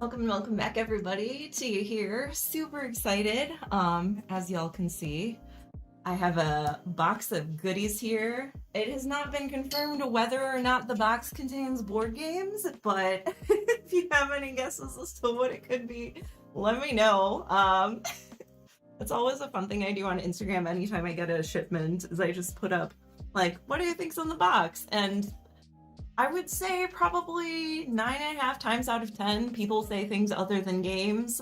Welcome and welcome back everybody to you here. Super excited. As y'all can see, I have a box of goodies here. It has not been confirmed whether or not the box contains board games, but if you have any guesses as to what it could be, let me know. It's always a fun thing I do on Instagram anytime I get a shipment is I just put up like, what do you think's in the box? And I would say probably 9.5 times out of 10 people say things other than games,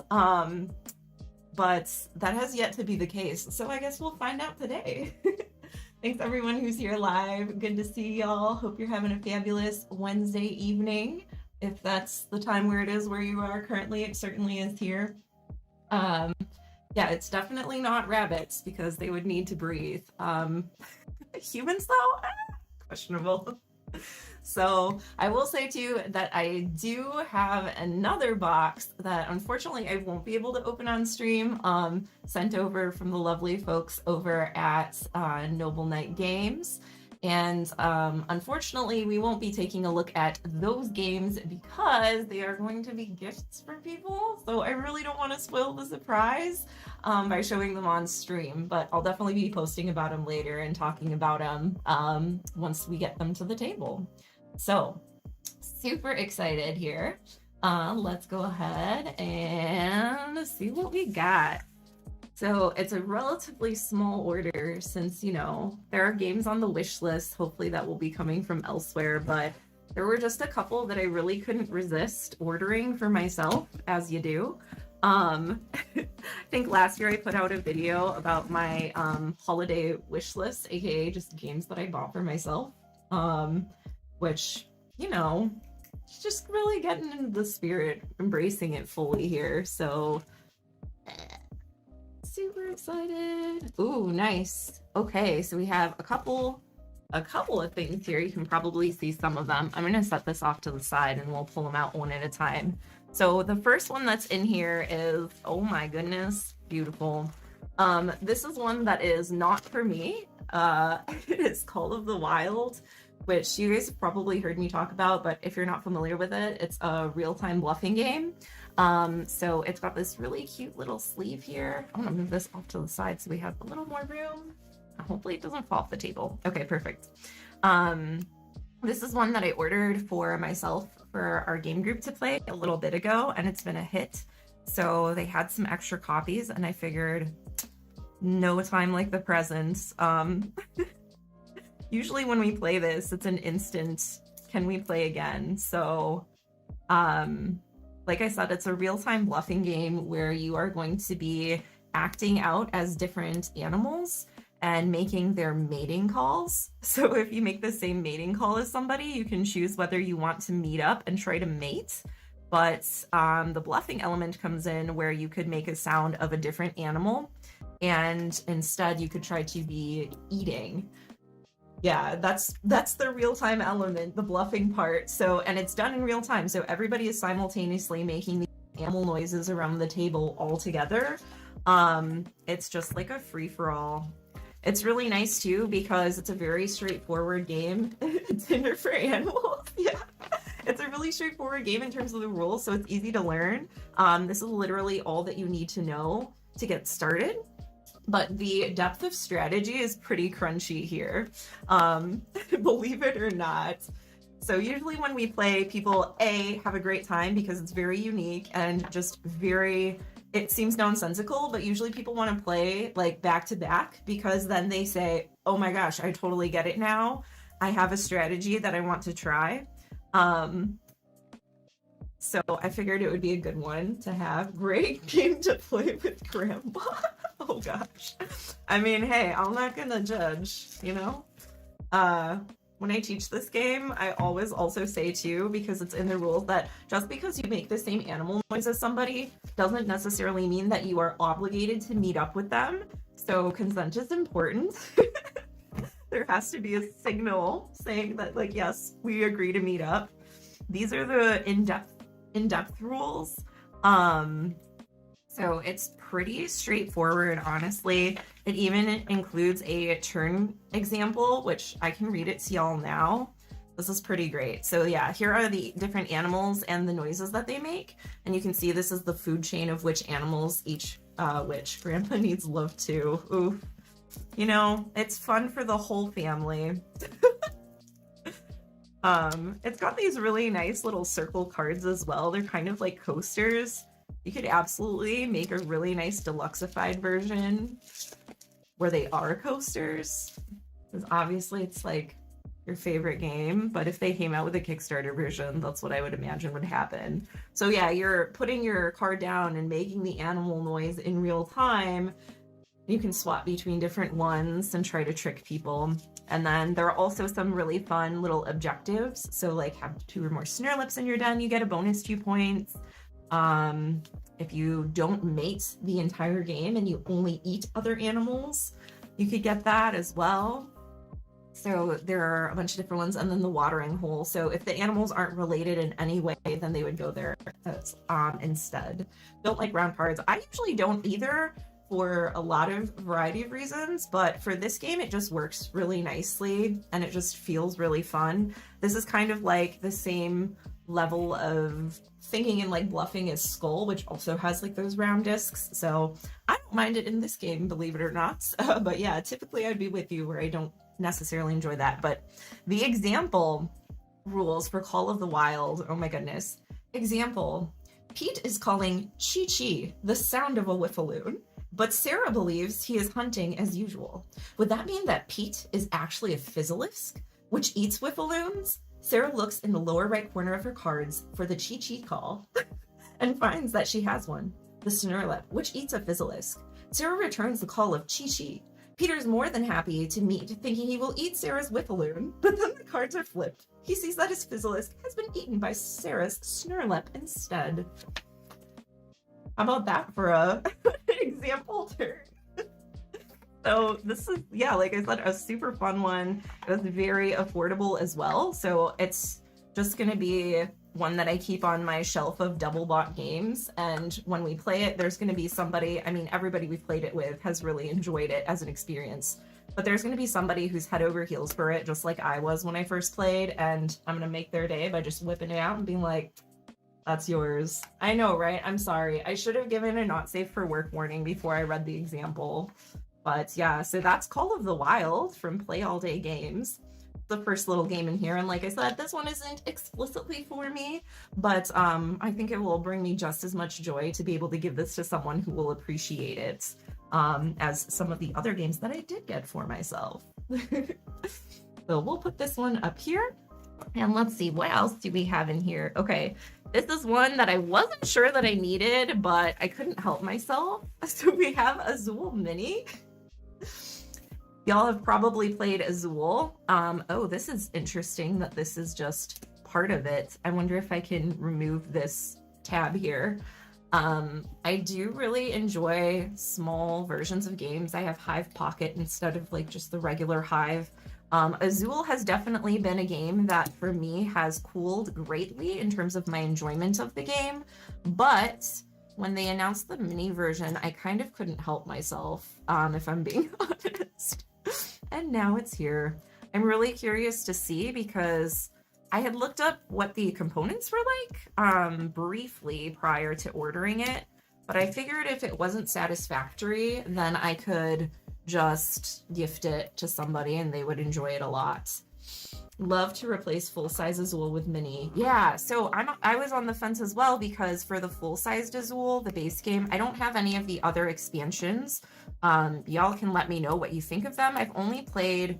but that has yet to be the case. So I guess we'll find out today. Thanks everyone who's here live. Good to see y'all. Hope you're having a fabulous Wednesday evening. If that's the time where it is where you are currently, it certainly is here. Yeah, it's definitely not rabbits because they would need to breathe. Humans though? Questionable. So I will say too that I do have another box that unfortunately I won't be able to open on stream, sent over from the lovely folks over at Noble Knight Games. And unfortunately, we won't be taking a look at those games because they are going to be gifts for people. So I really don't want to spoil the surprise by showing them on stream, but I'll definitely be posting about them later and talking about them once we get them to the table. So super excited here. Let's go ahead and see what we got. So it's a relatively small order since, you know, there are games on the wish list. Hopefully that will be coming from elsewhere, but there were just a couple that I really couldn't resist ordering for myself, as you do. I think last year I put out a video about my holiday wish list, aka just games that I bought for myself, which, you know, just really getting into the spirit, embracing it fully here. So super excited. Ooh, nice. Okay, so we have a couple of things here. You can probably see some of them. I'm gonna set this off to the side and we'll pull them out one at a time. So the first one that's in here is, oh my goodness, beautiful. This is one that is not for me. It is Call of the Wild, which you guys have probably heard me talk about, but if you're not familiar with it, it's a real-time bluffing game. So it's got this really cute little sleeve here. I'm gonna move this off to the side so we have a little more room. Hopefully it doesn't fall off the table. Okay, perfect. This is one that I ordered for myself for our game group to play a little bit ago, and it's been a hit. So they had some extra copies, and I figured no time like the present. Usually when we play this, it's an instant, can we play again? So, like I said, it's a real-time bluffing game where you are going to be acting out as different animals and making their mating calls. So if you make the same mating call as somebody, you can choose whether you want to meet up and try to mate. But the bluffing element comes in where you could make a sound of a different animal, and instead you could try to be eating. Yeah, that's the real-time element, the bluffing part. So, and it's done in real time. So everybody is simultaneously making the animal noises around the table all together. It's just like a free-for-all. It's really nice too because it's a very straightforward game. Dinner for animals. Yeah. It's a really straightforward game in terms of the rules, so it's easy to learn. This is literally all that you need to know to get started. But the depth of strategy is pretty crunchy here, believe it or not. So usually when we play, people have a great time because it's very unique and just very, it seems nonsensical, but usually people want to play like back to back because then they say, oh my gosh, I totally get it now. I have a strategy that I want to try. So I figured it would be a good one to have. Great game to play with grandma. Oh gosh. I mean, hey, I'm not gonna judge, you know? When I teach this game, I always also say too, because it's in the rules, that just because you make the same animal noise as somebody doesn't necessarily mean that you are obligated to meet up with them. So consent is important. There has to be a signal saying that, like, yes, we agree to meet up. These are the in-depth rules. So it's pretty straightforward, honestly. It even includes a turn example, which I can read it to y'all now. This is pretty great. So yeah, here are the different animals and the noises that they make. And you can see this is the food chain of which animals each which Grandpa needs love too. Ooh, you know, it's fun for the whole family. It's got these really nice little circle cards as well. They're kind of like coasters. You could absolutely make a really nice deluxeified version where they are coasters. Because obviously it's like your favorite game, but if they came out with a Kickstarter version, that's what I would imagine would happen. So yeah, you're putting your card down and making the animal noise in real time. You can swap between different ones and try to trick people. And then there are also some really fun little objectives. So like have 2 or more snare lips in your den, you get a bonus 2 points. If you don't mate the entire game and you only eat other animals, you could get that as well. So there are a bunch of different ones, and then the watering hole. So if the animals aren't related in any way, then they would go there instead. Don't like round cards. I usually don't either for a lot of variety of reasons, but for this game, it just works really nicely and it just feels really fun. This is kind of like the same level of thinking and like bluffing as Skull, which also has like those round discs. So I don't mind it in this game, believe it or not. But yeah, typically I'd be with you where I don't necessarily enjoy that. But the example rules for Call of the Wild, oh my goodness. Example, Pete is calling Chi-Chi the sound of a whiffaloon, but Sarah believes he is hunting as usual. Would that mean that Pete is actually a fizzolisk, which eats whiffaloons? Sarah looks in the lower right corner of her cards for the Chi-Chi call and finds that she has one, the Snurlep, which eats a fizzolisk. Sarah returns the call of Chi-Chi. Peter's more than happy to meet, thinking he will eat Sarah's whiffaloon, but then the cards are flipped. He sees that his fizzolisk has been eaten by Sarah's Snurlep instead. How about that for an example turn? So this is, yeah, like I said, a super fun one. It was very affordable as well. So it's just going to be one that I keep on my shelf of double bought games. And when we play it, there's going to be somebody, I mean, everybody we've played it with has really enjoyed it as an experience. But there's going to be somebody who's head over heels for it, just like I was when I first played. And I'm going to make their day by just whipping it out and being like, that's yours. I know, right? I'm sorry. I should have given a not safe for work warning before I read the example. But yeah, so that's Call of the Wild from Play All Day Games. The first little game in here, and like I said, this one isn't explicitly for me, but I think it will bring me just as much joy to be able to give this to someone who will appreciate it as some of the other games that I did get for myself. So we'll put this one up here, and let's see, what else do we have in here? Okay, this is one that I wasn't sure that I needed, but I couldn't help myself. So we have Azul Mini. Y'all have probably played Azul. Oh, this is interesting that this is just part of it. I wonder if I can remove this tab here. I do really enjoy small versions of games. I have Hive Pocket instead of like just the regular Hive. Azul has definitely been a game that for me has cooled greatly in terms of my enjoyment of the game, but when they announced the mini version, I kind of couldn't help myself, if I'm being honest. And now it's here. I'm really curious to see because I had looked up what the components were like briefly prior to ordering it, but I figured if it wasn't satisfactory, then I could just gift it to somebody and they would enjoy it a lot. Love to replace full-size Azul with mini. Yeah, so I was on the fence as well because for the full-sized Azul, the base game, I don't have any of the other expansions. Y'all can let me know what you think of them. I've only played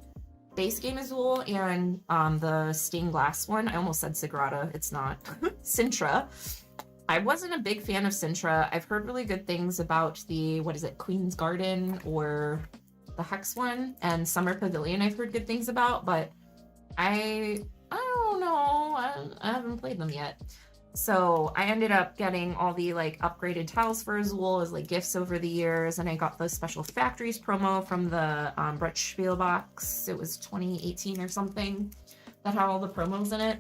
base game Azul and the stained glass one. I almost said Sagrada. It's not. Sintra. I wasn't a big fan of Sintra. I've heard really good things about the, what is it, Queen's Garden or the Hex one, and Summer Pavilion I've heard good things about, but I don't know. I haven't played them yet. So I ended up getting all the like upgraded tiles for Azul as like gifts over the years, and I got the Special Factories promo from the Brett Spiel box. It was 2018 or something that had all the promos in it.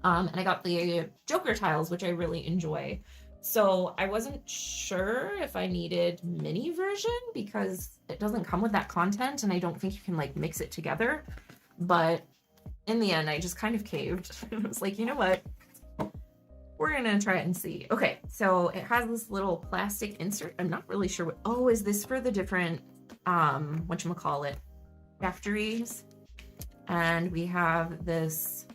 And I got the Joker tiles, which I really enjoy. So I wasn't sure if I needed mini version because it doesn't come with that content, and I don't think you can like mix it together. But in the end, I just kind of caved. I was like, you know what? We're gonna try it and see. Okay, so it has this little plastic insert. I'm not really sure what, oh, is this for the different, whatchamacallit, factories? And we have this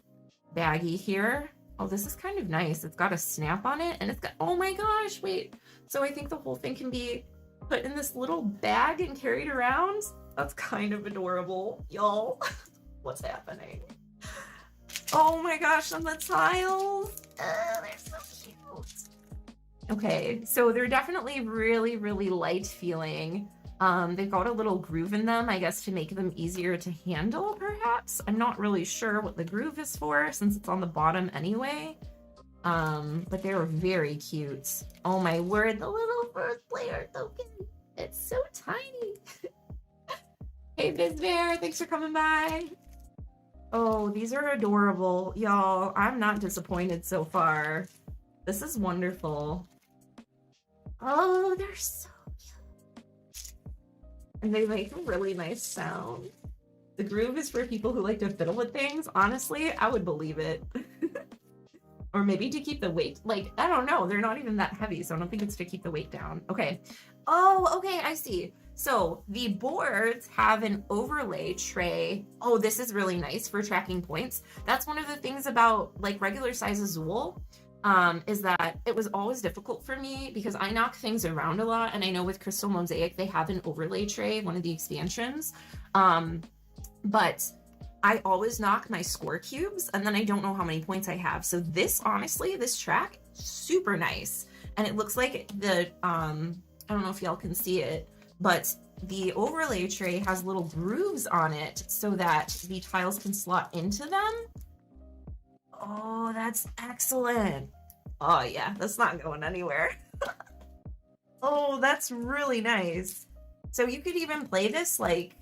baggie here. Oh, this is kind of nice. It's got a snap on it and it's got, oh my gosh, wait. So I think the whole thing can be put in this little bag and carried around. That's kind of adorable, y'all. What's happening? Oh my gosh, on the tiles. They're so cute. Okay, so they're definitely really, really light feeling. They've got a little groove in them, I guess, to make them easier to handle, perhaps. I'm not really sure what the groove is for, since it's on the bottom anyway. But they're very cute. Oh my word, the little first player token. It's so tiny. Hey, BizBear, thanks for coming by. Oh, these are adorable. Y'all, I'm not disappointed so far. This is wonderful. Oh, they're so cute. And they make a really nice sound. The groove is for people who like to fiddle with things. Honestly, I would believe it. Or maybe to keep the weight. Like, I don't know. They're not even that heavy, so I don't think it's to keep the weight down. Okay. Oh, okay, I see. So the boards have an overlay tray. Oh, this is really nice for tracking points. That's one of the things about like regular size Azul, is that it was always difficult for me because I knock things around a lot. And I know with Crystal Mosaic, they have an overlay tray, one of the expansions. But I always knock my score cubes and then I don't know how many points I have. So this, honestly, this track, super nice. And it looks like the, I don't know if y'all can see it, but the overlay tray has little grooves on it so that the tiles can slot into them. Oh, that's excellent. Oh yeah, that's not going anywhere. Oh, that's really nice. So you could even play this like,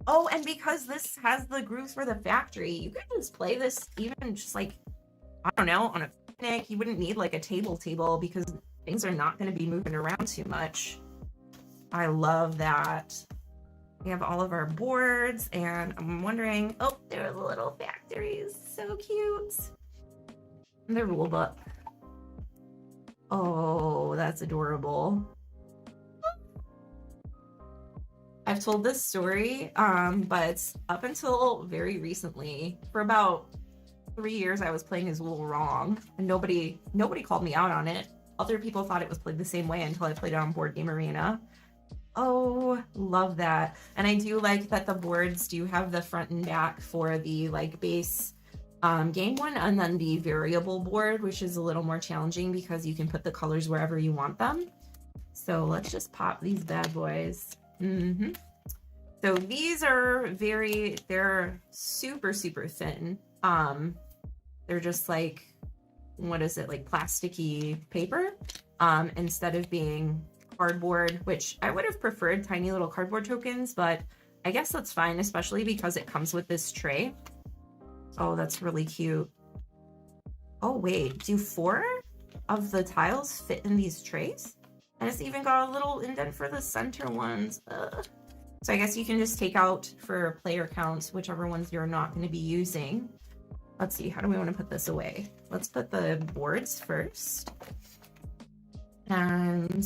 oh, and because this has the grooves for the factory, you could just play this even just like, I don't know, on a picnic. You wouldn't need like a table because things are not going to be moving around too much. I love that. We have all of our boards and I'm wondering, oh, there are the little factories. So cute. And the rule book. Oh, that's adorable. I've told this story, but up until very recently, for about 3 years, I was playing Azul wrong, and nobody called me out on it. Other people thought it was played the same way until I played it on Board Game Arena. Oh, love that. And I do like that the boards do have the front and back for the like base game one, and then the variable board, which is a little more challenging because you can put the colors wherever you want them. So let's just pop these bad boys. So these are they're super, super thin. They're just like, what is it, like plasticky paper, instead of being cardboard, which I would have preferred tiny little cardboard tokens, but I guess that's fine, especially because it comes with this tray. Oh, that's really cute. Oh wait, do 4 of the tiles fit in these trays? And it's even got a little indent for the center ones. So I guess you can just take out for player counts, whichever ones you're not going to be using. Let's see, how do we want to put this away? Let's put the boards first. And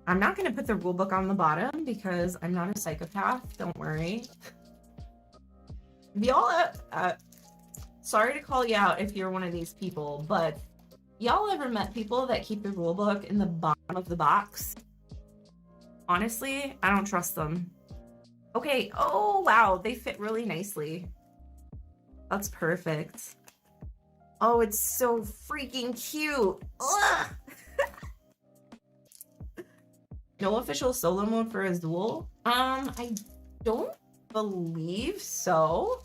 I'm not going to put the rule book on the bottom because I'm not a psychopath. Don't worry. Y'all, sorry to call you out if you're one of these people, but y'all ever met people that keep the rule book in the bottom of the box? Honestly, I don't trust them. Okay, oh wow, they fit really nicely. That's perfect. Oh, it's so freaking cute. Ugh! No official solo mode for Azul? I don't believe so,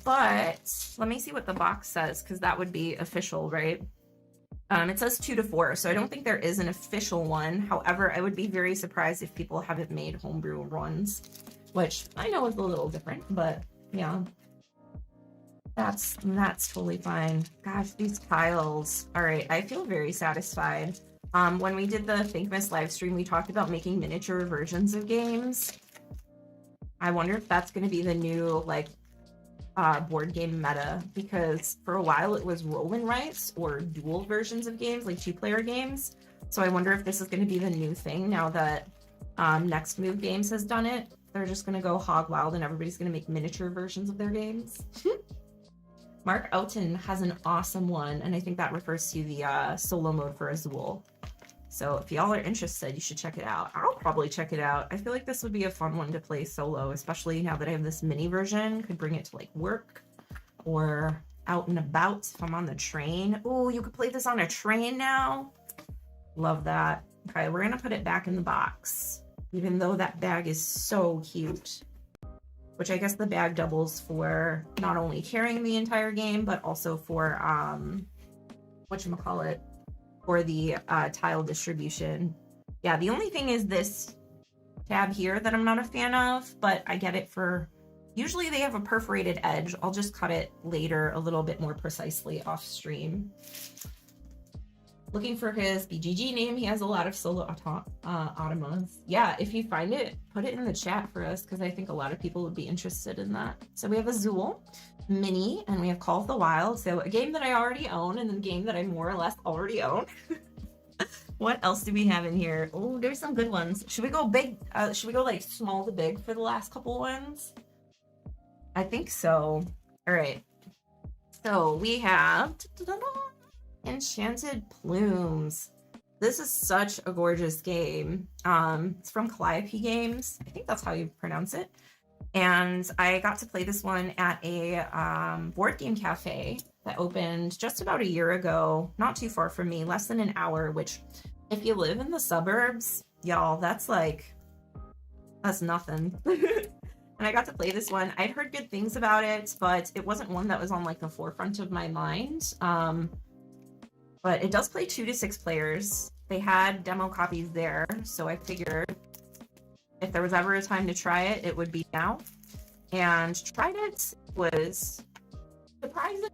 but let me see what the box says, because that would be official, right? It says 2 to 4, so I don't think there is an official one. However, I would be very surprised if people haven't made homebrew runs, which I know is a little different, but yeah, that's totally fine. Gosh, these tiles. All right, I feel very satisfied. When we did the Thinkmas live stream, we talked about making miniature versions of games. I wonder if that's going to be the new, like, board game meta, because for a while it was roll and writes or dual versions of games, like 2-player games. So I wonder if this is going to be the new thing now that Next Move Games has done it. They're just going to go hog wild and everybody's going to make miniature versions of their games. Mark Oughton has an awesome one, and I think that refers to the solo mode for Azul. So if y'all are interested, you should check it out. I'll probably check it out. I feel like this would be a fun one to play solo, especially now that I have this mini version. Could bring it to like work or out and about if I'm on the train. Oh, you could play this on a train now. Love that. Okay, we're gonna put it back in the box, even though that bag is so cute. Which I guess the bag doubles for not only carrying the entire game, but also for whatchamacallit, for the tile distribution. Yeah, the only thing is this tab here that I'm not a fan of, but I get it for, usually they have a perforated edge. I'll just cut it later a little bit more precisely off stream. Looking for his BGG name. He has a lot of solo automas. Yeah, if you find it, put it in the chat for us, because I think a lot of people would be interested in that. So we have Azul, Mini, and we have Call of the Wild. So a game that I already own, and then a game that I more or less already own. What else do we have in here? Oh, there's some good ones. Should we go big? Should we go like small to big for the last couple ones? I think so. All right. So we have Enchanted Plumes. This is such a gorgeous game. It's from Calliope Games. I think that's how you pronounce it. And I got to play this one at a board game cafe that opened just about a year ago, not too far from me, less than an hour, which if you live in the suburbs, y'all, that's nothing. And I got to play this one. I'd heard good things about it, but it wasn't one that was on like the forefront of my mind. But it does play 2 to 6 players. They had demo copies there, so I figured if there was ever a time to try it, it would be now. And tried it, was surprisingly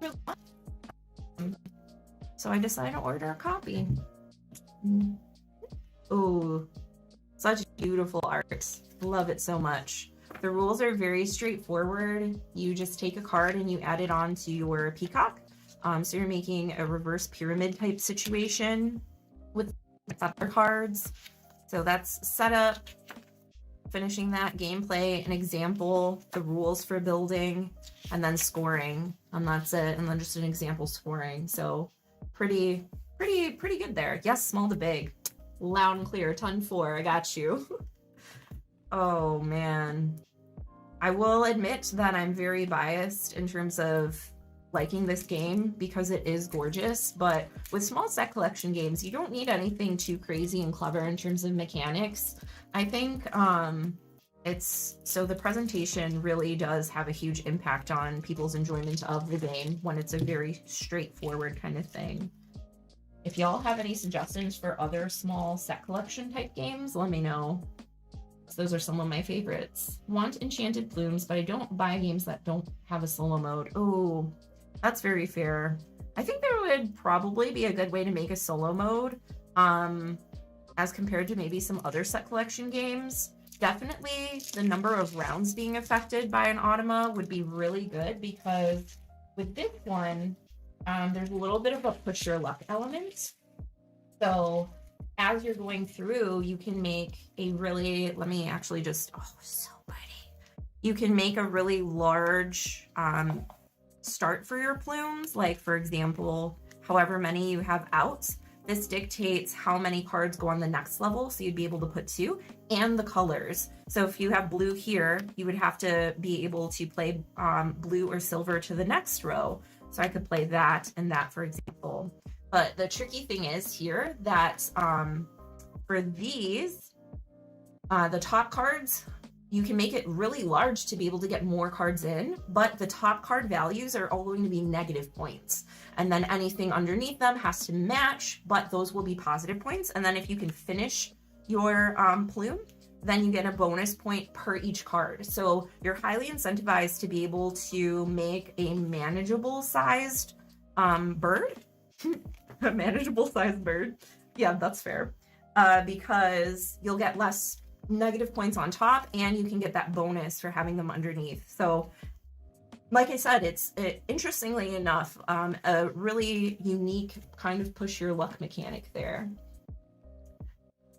really fun. So I decided to order a copy. Ooh, such beautiful art. Love it so much. The rules are very straightforward. You just take a card and you add it on to your peacock. So you're making a reverse pyramid type situation with other cards. So that's setup, finishing that, gameplay, an example, the rules for building, and then scoring. And that's it. And then just an example scoring. So pretty good there. Yes, small to big. Loud and clear. Ton 4. I got you. Oh man. I will admit that I'm very biased in terms of liking this game because it is gorgeous, but with small set collection games, you don't need anything too crazy and clever in terms of mechanics. I think the presentation really does have a huge impact on people's enjoyment of the game when it's a very straightforward kind of thing. If y'all have any suggestions for other small set collection type games, let me know. So those are some of my favorites. Want Enchanted Plumes, but I don't buy games that don't have a solo mode. Oh, that's very fair. I think there would probably be a good way to make a solo mode as compared to maybe some other set collection games. Definitely the number of rounds being affected by an automa would be really good, because with this one, there's a little bit of a push your luck element. So as you're going through, you can make a really, so pretty. You can make a really large start for your plumes. Like for example, however many you have out, this dictates how many cards go on the next level. So you'd be able to put 2, and the colors. So if you have blue here, you would have to be able to play blue or silver to the next row. So I could play that and that, for example. But the tricky thing is here that for these, the top cards, you can make it really large to be able to get more cards in, but the top card values are all going to be negative points. And then anything underneath them has to match, but those will be positive points. And then if you can finish your plume, then you get a bonus point per each card. So you're highly incentivized to be able to make a manageable sized bird. A manageable sized bird. Yeah, that's fair. Because you'll get less negative points on top, and you can get that bonus for having them underneath. So like I said, interestingly enough, a really unique kind of push your luck mechanic there.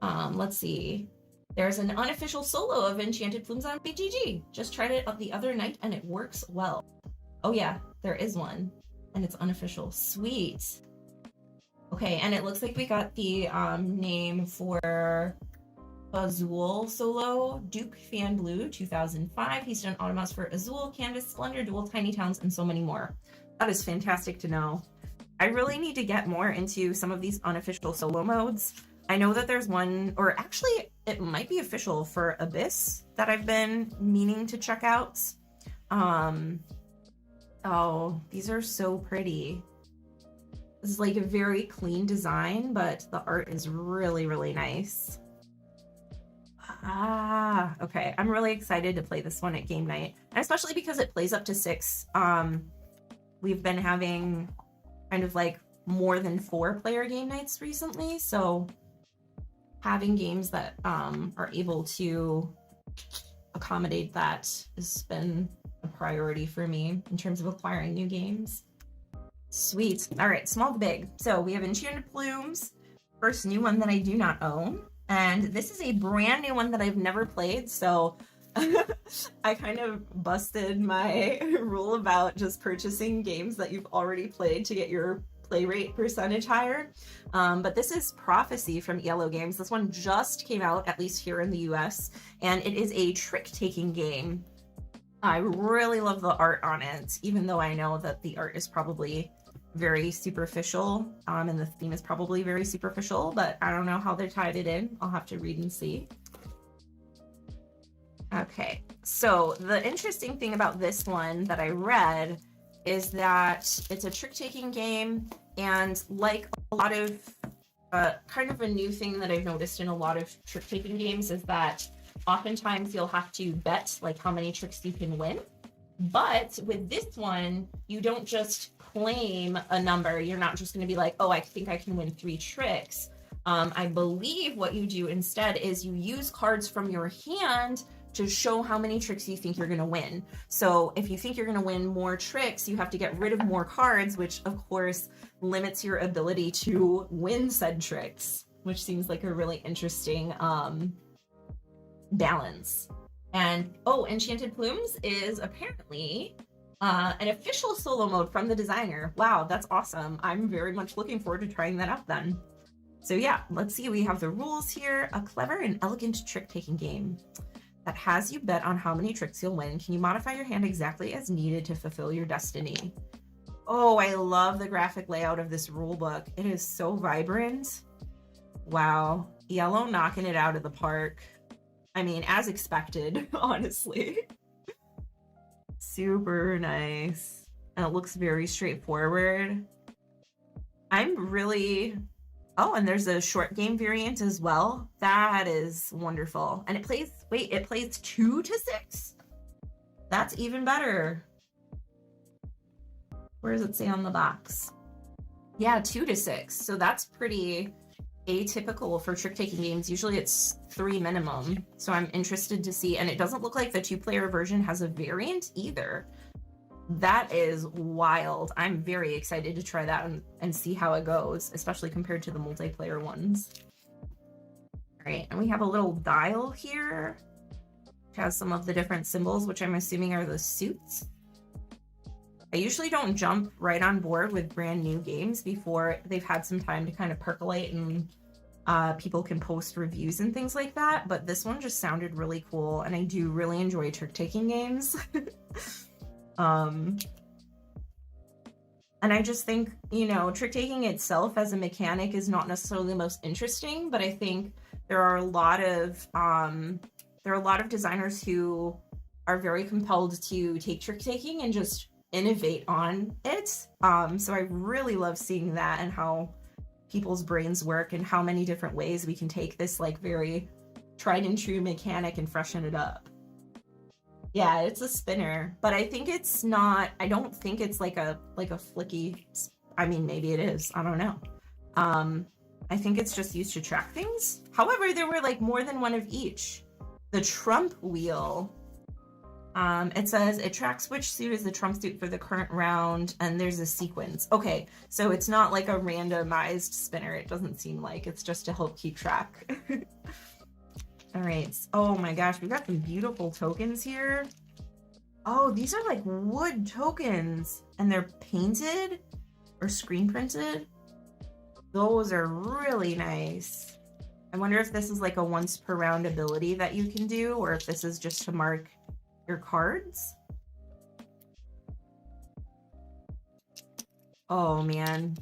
Let's see. There's an unofficial solo of Enchanted Plumes on BGG. Just tried it the other night and it works well. Oh yeah, there is one, and it's unofficial. Sweet. Okay, and it looks like we got the name for Azul solo, Duke Fan Blue 2005. He's done automatas for Azul, Canvas, Splendor, Dual, Tiny Towns, and so many more. That is fantastic to know. I really need to get more into some of these unofficial solo modes. I know that there's one, or actually it might be official for Abyss that I've been meaning to check out. Oh, these are so pretty. This is like a very clean design, but the art is really, really nice. Ah, okay. I'm really excited to play this one at game night, and especially because it plays up to 6. We've been having kind of like more than 4-player game nights recently, so having games that are able to accommodate that has been a priority for me in terms of acquiring new games. Sweet. All right, small to big. So we have Enchanted Plumes, first new one that I do not own. And this is a brand new one that I've never played. So I kind of busted my rule about just purchasing games that you've already played to get your play rate percentage higher. But this is Prophecy from Yellow Games. This one just came out, at least here in the US, and it is a trick-taking game. I really love the art on it, even though I know that the art is probably very superficial, and the theme is probably very superficial, but I don't know how they tied it in. I'll have to read and see. Okay, so the interesting thing about this one that I read is that it's a trick-taking game, and like a lot of kind of a new thing that I've noticed in a lot of trick-taking games is that oftentimes you'll have to bet like how many tricks you can win. But with this one, you don't just claim a number. You're not just going to be like, oh, I think I can win 3 tricks. I believe what you do instead is you use cards from your hand to show how many tricks you think you're going to win. So if you think you're going to win more tricks, you have to get rid of more cards, which of course limits your ability to win said tricks, which seems like a really interesting balance. And oh, Enchanted Plumes is apparently an official solo mode from the designer. Wow, that's awesome. I'm very much looking forward to trying that out then. So yeah, let's see. We have the rules here. A clever and elegant trick-taking game that has you bet on how many tricks you'll win. Can you modify your hand exactly as needed to fulfill your destiny? Oh, I love the graphic layout of this rule book. It is so vibrant. Wow. Yellow knocking it out of the park. I mean, as expected, honestly. Super nice. And it looks very straightforward. I'm really... Oh, and there's a short game variant as well. That is wonderful. And it plays... Wait, it plays 2 to 6? That's even better. Where does it say on the box? Yeah, 2 to 6. So that's pretty atypical for trick-taking games. Usually it's 3 minimum. So I'm interested to see. And it doesn't look like the 2-player version has a variant either. That is wild. I'm very excited to try that and see how it goes, especially compared to the multiplayer ones. All right, and we have a little dial here, which has some of the different symbols, which I'm assuming are the suits. I usually don't jump right on board with brand new games before they've had some time to kind of percolate and people can post reviews and things like that, but this one just sounded really cool, and I do really enjoy trick-taking games. And I just think, you know, trick-taking itself as a mechanic is not necessarily the most interesting, but I think there are a lot of designers who are very compelled to take trick-taking and just innovate on it. So I really love seeing that and how people's brains work and how many different ways we can take this like very tried and true mechanic and freshen it up. Yeah, it's a spinner, but I think it's not, I don't think it's like a flicky, I mean, maybe it is, I don't know. I think it's just used to track things. However, there were like more than one of each. The Trump wheel, It says it tracks which suit is the trump suit for the current round, and there's a sequence. Okay, so it's not like a randomized spinner. It doesn't seem like. It's just to help keep track. All right. Oh my gosh, we've got some beautiful tokens here. Oh, these are like wood tokens, and they're painted or screen printed. Those are really nice. I wonder if this is like a once per round ability that you can do, or if this is just to mark your cards. Oh man.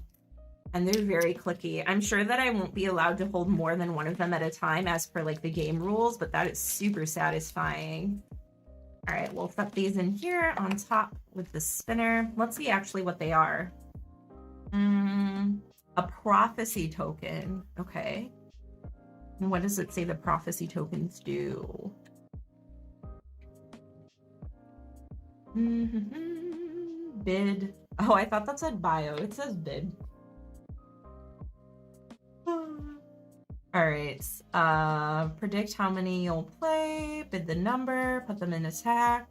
And they're very clicky. I'm sure that I won't be allowed to hold more than one of them at a time as per like the game rules, but that is super satisfying. All right, we'll set these in here on top with the spinner. Let's see actually what they are. A prophecy token. Okay. And what does it say the prophecy tokens do? Bid. Oh, I thought that said bio. It says bid. All right. Predict how many you'll play, bid the number, put them in a stack.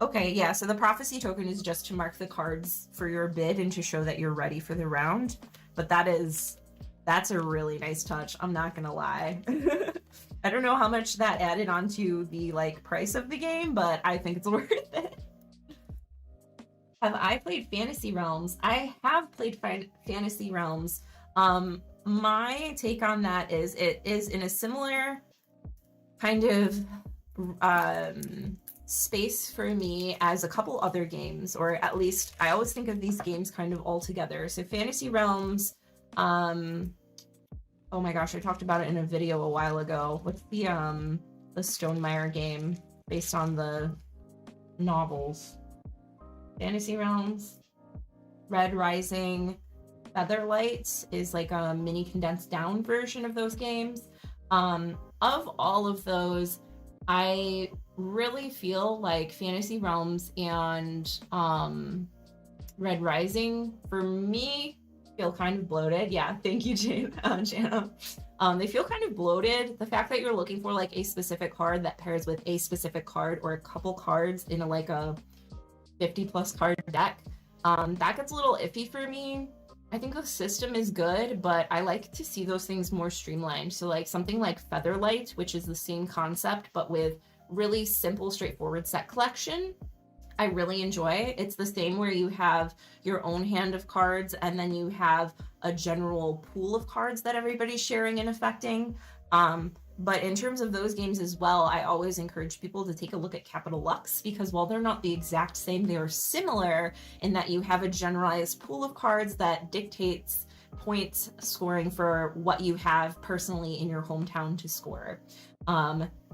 Okay, yeah, so the prophecy token is just to mark the cards for your bid and to show that you're ready for the round. But that's a really nice touch. I'm not gonna lie. I don't know how much that added onto the like price of the game, but I think it's worth it. Have I played Fantasy Realms? I have played Fantasy Realms. My take on that is it is in a similar kind of space for me as a couple other games, or at least I always think of these games kind of all together. So Fantasy Realms, oh my gosh, I talked about it in a video a while ago. What's the Stonemaier game based on the novels? Fantasy Realms, Red Rising, Featherlight is like a mini condensed down version of those games. Of all of those, I really feel like Fantasy Realms and Red Rising, for me, feel kind of bloated. Yeah, thank you, Jana. They feel kind of bloated. The fact that you're looking for like a specific card that pairs with a specific card or a couple cards in like a 50+ card deck, that gets a little iffy for me. I think the system is good, but I like to see those things more streamlined. So like something like Featherlight, which is the same concept, but with really simple, straightforward set collection, I really enjoy. It's the same where you have your own hand of cards and then you have a general pool of cards that everybody's sharing and affecting. But in terms of those games as well, I always encourage people to take a look at Capital Lux, because while they're not the exact same, they are similar in that you have a generalized pool of cards that dictates point scoring for what you have personally in your hometown to score.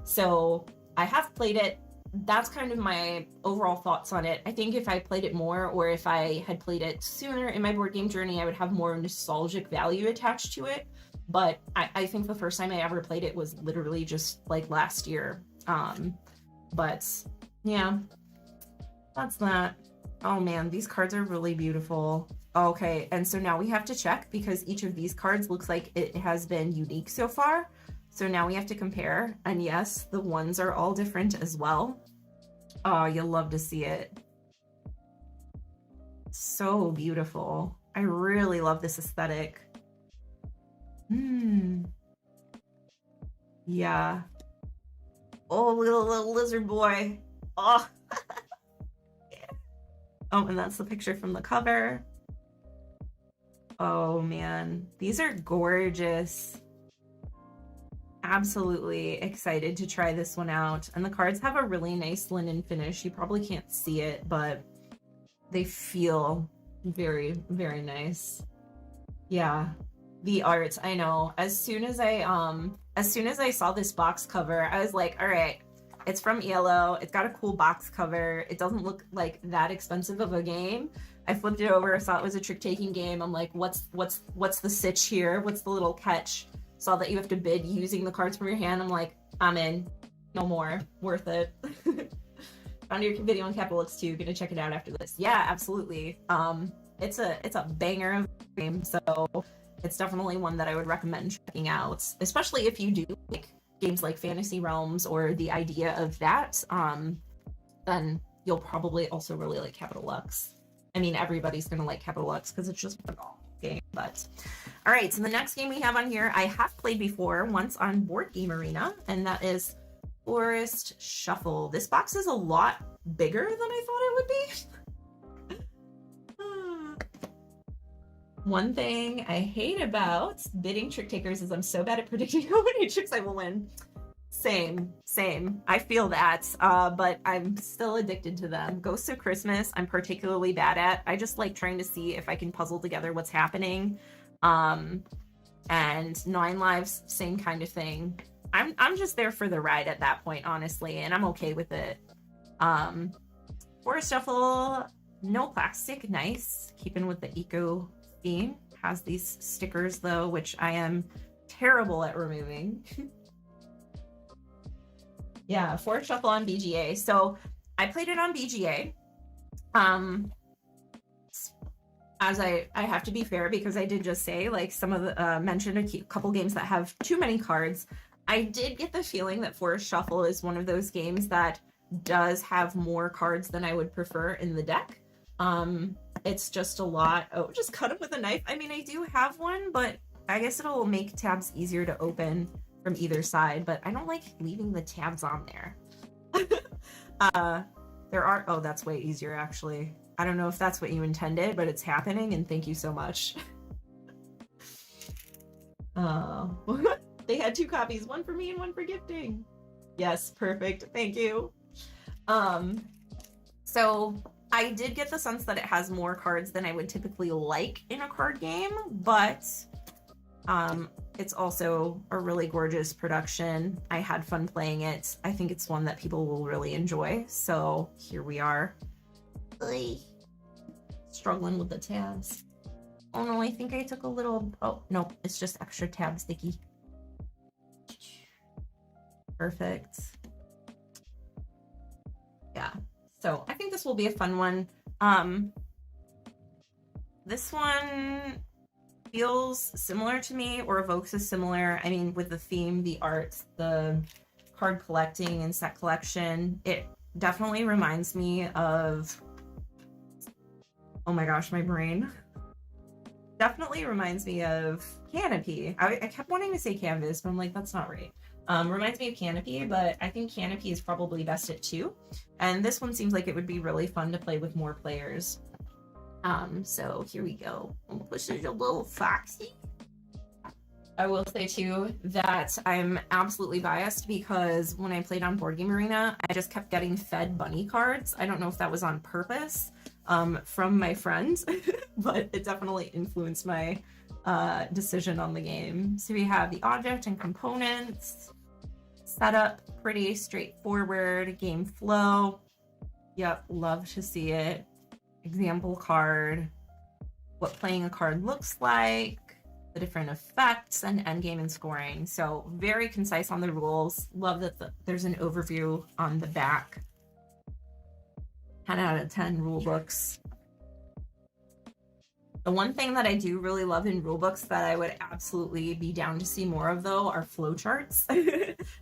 So I have played it. That's kind of my overall thoughts on it. I think if I played it more, or if I had played it sooner in my board game journey, I would have more nostalgic value attached to it. But I think the first time I ever played it was literally just like last year. But yeah, that's that. Oh man, these cards are really beautiful. Okay, and so now we have to check, because each of these cards looks like it has been unique so far. So now we have to compare, and yes, the ones are all different as well. Oh, you'll love to see it. So beautiful. I really love this aesthetic. Yeah. Oh, little lizard boy. Oh. Yeah. Oh, and that's the picture from the cover. Oh man, these are gorgeous. Absolutely excited to try this one out. And the cards have a really nice linen finish. You probably can't see it, but they feel very, very nice. Yeah. The art, I know. As soon as I saw this box cover, I was like, all right, it's from ELO. It's got a cool box cover. It doesn't look like that expensive of a game. I flipped it over, saw it was a trick-taking game. I'm like, what's the sitch here? What's the little catch? Saw that you have to bid using the cards from your hand. I'm like, I'm in. No more. Worth it. Found your video on Capital Lux too. Gonna check it out after this. Yeah, absolutely. It's a banger of a game, so it's definitely one that I would recommend checking out, especially if you do like games like Fantasy Realms or the idea of that. then you'll probably also really like Capital Lux. I mean, everybody's gonna like Capital Lux because it's just a game. But all right, so the next game we have on here, I have played before once on Board Game Arena, and that is Forest Shuffle. This box is a lot bigger than I thought it would be. One thing I hate about bidding trick takers is I'm so bad at predicting how many tricks I will win. Same. I feel that, but I'm still addicted to them. Ghosts of Christmas, I'm particularly bad at. I just like trying to see if I can puzzle together what's happening. And 9 Lives, same kind of thing. I'm just there for the ride at that point, honestly, and I'm okay with it. Forest Shuffle, no plastic, nice. Keeping with the eco theme. Has these stickers though, which I am terrible at removing. Yeah, Forest Shuffle on BGA. So I played it on BGA. As I have to be fair, because I did just say, like, some of the mentioned a couple games that have too many cards. I did get the feeling that Forest Shuffle is one of those games that does have more cards than I would prefer in the deck. It's just a lot. Oh, just cut it with a knife. I mean, I do have one, but I guess it'll make tabs easier to open from either side, but I don't like leaving the tabs on there. There are, oh, that's way easier actually. I don't know if that's what you intended, but it's happening, and thank you so much. They had 2 copies, one for me and one for gifting. Yes, perfect, thank you. So I did get the sense that it has more cards than I would typically like in a card game, but it's also a really gorgeous production. I had fun playing it. I think it's one that people will really enjoy. So here we are. Struggling with the tabs. Oh no, I think I took a little, oh no, it's just extra tab sticky. Perfect. Yeah, so I think this will be a fun one. This one feels similar to me, or evokes a similar, I mean, with the theme, the art, the card collecting and set collection, it definitely reminds me of, oh my gosh, my brain. Definitely reminds me of Canopy. I kept wanting to say Canvas, but I'm like, that's not right. Reminds me of Canopy, but I think Canopy is probably best at 2. And this one seems like it would be really fun to play with more players. So here we go. This is a little foxy. I will say too that I'm absolutely biased because when I played on Board Game Arena, I just kept getting fed bunny cards. I don't know if that was on purpose from my friends, but it definitely influenced my decision on the game. So we have the object and components, setup, pretty straightforward, game flow. Yep, love to see it. Example card, what playing a card looks like, the different effects, and endgame and scoring. So very concise on the rules. Love that there's an overview on the back. 10 out of 10 rule books. The one thing that I do really love in rule books that I would absolutely be down to see more of though are flowcharts.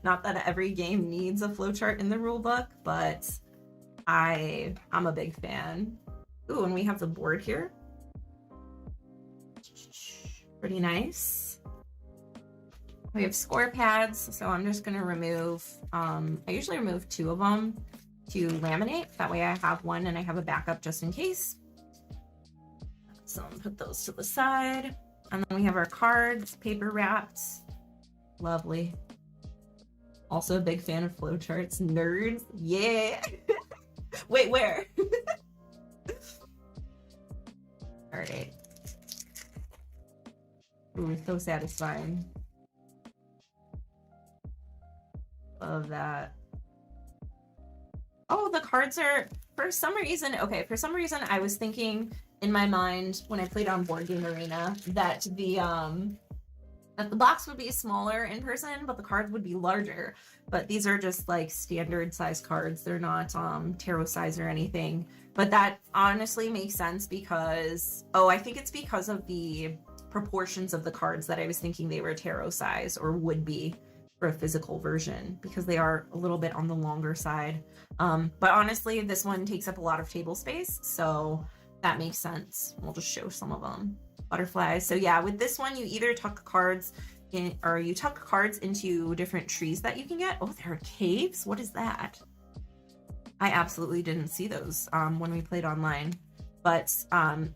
Not that every game needs a flowchart in the rule book, but I'm a big fan. Ooh, and we have the board here. Pretty nice. We have score pads, so I'm just gonna remove, I usually remove 2 of them to laminate. That way I have one and I have a backup just in case. So I'm gonna put those to the side. And then we have our cards, paper wrapped. Lovely. Also a big fan of flowcharts. Nerds, yeah. Wait, where? All right. Ooh, so satisfying. Love that. Oh, the cards are, for some reason, okay, for some reason I was thinking in my mind when I played on Board Game Arena that the box would be smaller in person, but the cards would be larger. But these are just like standard size cards. They're not tarot size or anything. But that honestly makes sense because, oh, I think it's because of the proportions of the cards that I was thinking they were tarot size or would be. for a physical version because they are a little bit on the longer side. But honestly, this one takes up a lot of table space, so that makes sense. We'll just show some of them. Butterflies. So yeah, with this one, you either tuck cards in, or you tuck cards into different trees that you can get. Oh, there are caves? What is that? I absolutely didn't see those when we played online. But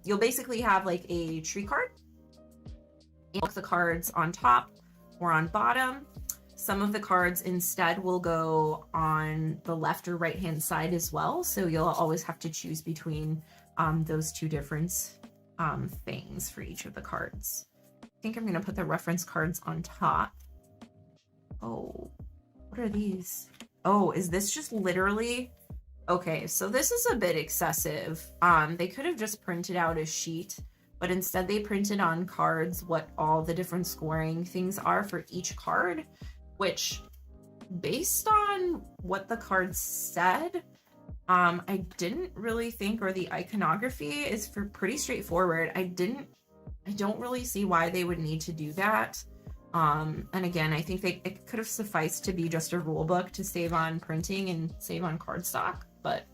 you'll basically have like a tree card. And the cards on top or on bottom. Some of the cards instead will go on the left or right hand side as well. So you'll always have to choose between those two different things for each of the cards. I think I'm going to put the reference cards on top. Oh, what are these? Oh, is this just literally... Okay, so this is a bit excessive. They could have just printed out a sheet, but instead they printed on cards what all the different scoring things are for each card, which, based on what the cards said, I didn't really think, or the iconography is pretty straightforward. I don't really see why they would need to do that. And again, I think it could have sufficed to be just a rule book to save on printing and save on cardstock, but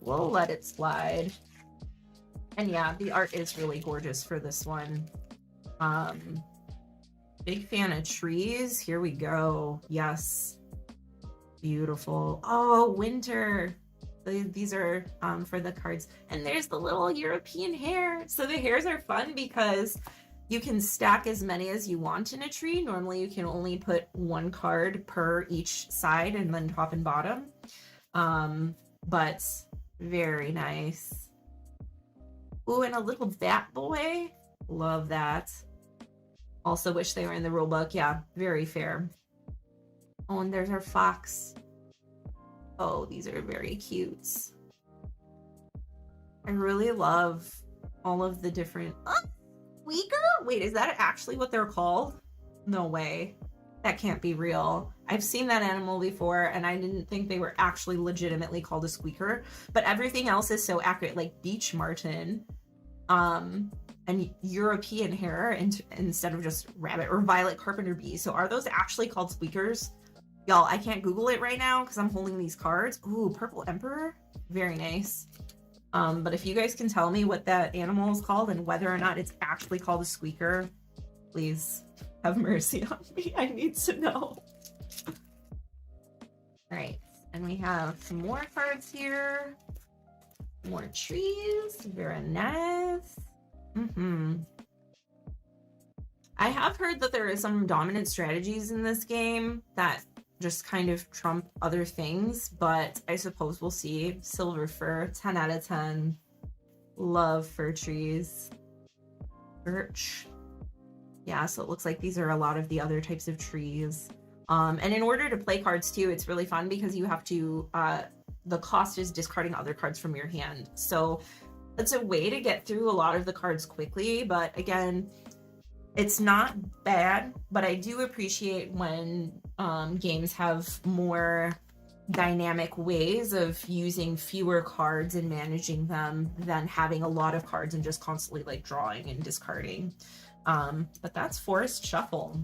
we'll let it slide. And yeah, the art is really gorgeous for this one. Big fan of trees. Here we go. Yes. Beautiful. Oh, winter. These are for the cards. And there's the little European hare. So the hares are fun because you can stack as many as you want in a tree. Normally you can only put one card per each side and then top and bottom. But very nice. Ooh, and a little bat boy. Love that. Also wish they were in the rule book. Yeah, very fair. Oh, and there's our fox. Oh, these are very cute. I really love all of the different... Squeaker? Wait, is that actually what they're called? No way. That can't be real. I've seen that animal before, and I didn't think they were actually legitimately called a squeaker, but everything else is so accurate, like beech marten, and European hare instead of just rabbit, or violet carpenter bee. So are those actually called squeakers? Y'all, I can't Google it right now because I'm holding these cards. Ooh, purple emperor. Very nice. But if you guys can tell me what that animal is called and whether or not it's actually called a squeaker, please have mercy on me. I need to know. All right, and we have some more cards here. More trees. Very nice. I have heard that there is some dominant strategies in this game that just kind of trump other things, but I suppose we'll see. Silver fir, 10 out of 10. Love fir trees. Birch. Yeah, so it looks like these are a lot of the other types of trees. And in order to play cards too, it's really fun because you have to, the cost is discarding other cards from your hand. So it's a way to get through a lot of the cards quickly, but again, it's not bad, but I do appreciate when games have more dynamic ways of using fewer cards and managing them than having a lot of cards and just constantly like drawing and discarding. But that's Forest Shuffle.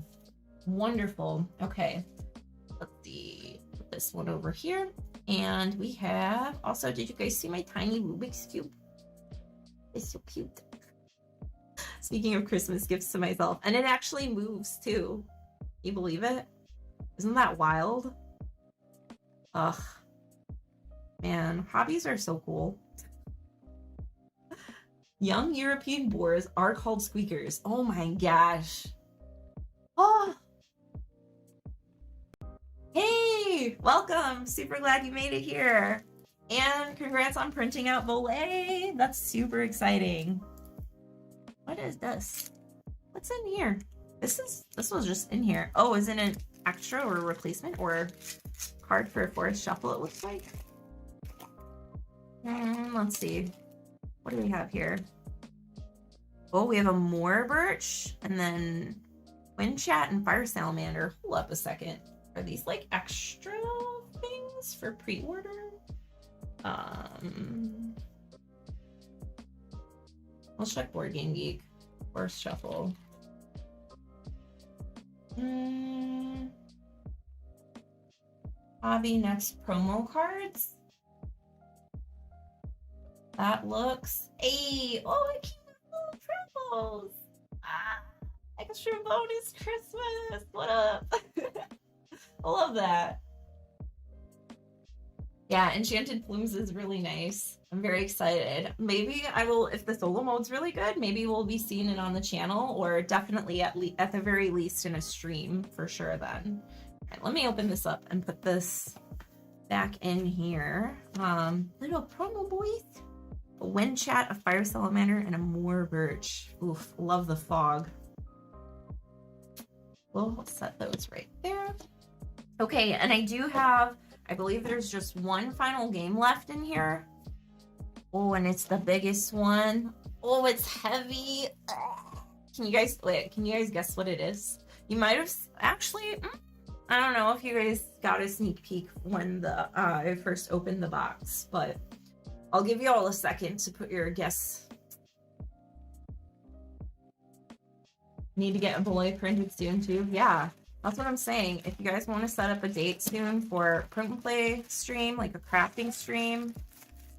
Wonderful. Okay, let's see, put this one over here. And we have also, did you guys see my tiny Rubik's Cube? It's so cute. Speaking of Christmas gifts to myself, and it actually moves too. Can you believe it? Isn't that wild? Ugh. Man, hobbies are so cool. Young European boars are called squeakers. Oh my gosh. Oh. Hey, welcome. Super glad you made it here. And congrats on printing out Volet. That's super exciting. What is this? What's in here? This was just in here. Oh, isn't it extra or replacement or card for a Forest Shuffle, it looks like? Let's see. What do we have here? Oh, we have a Moor Birch and then Wind Chat and Fire Salamander. Hold up a second. Are these like extra things for pre-order? I'll check Board Game Geek. Forest Shuffle. Hobby Next promo cards. That looks, hey, oh, it came with little promos. Ah, extra bonus Christmas. What up? I love that. Yeah, Enchanted Plumes is really nice. I'm very excited. Maybe I will, if the solo mode's really good, maybe we'll be seeing it on the channel, or definitely at the very least in a stream for sure then. All right, let me open this up and put this back in here. Little promo boys. A Wind Chat, a Fire Salamander, and a Moor Birch. Oof, love the fog. We'll set those right there. Okay, and I do have, I believe there's just one final game left in here. Oh, and it's the biggest one. Oh, it's heavy. Ugh. Can you guys guess what it is? You might have actually, I don't know if you guys got a sneak peek when the I first opened the box, but I'll give you all a second to put your guess. Need to get a boy printed soon too. Yeah, that's what I'm saying. If you guys want to set up a date soon for print and play stream, like a crafting stream,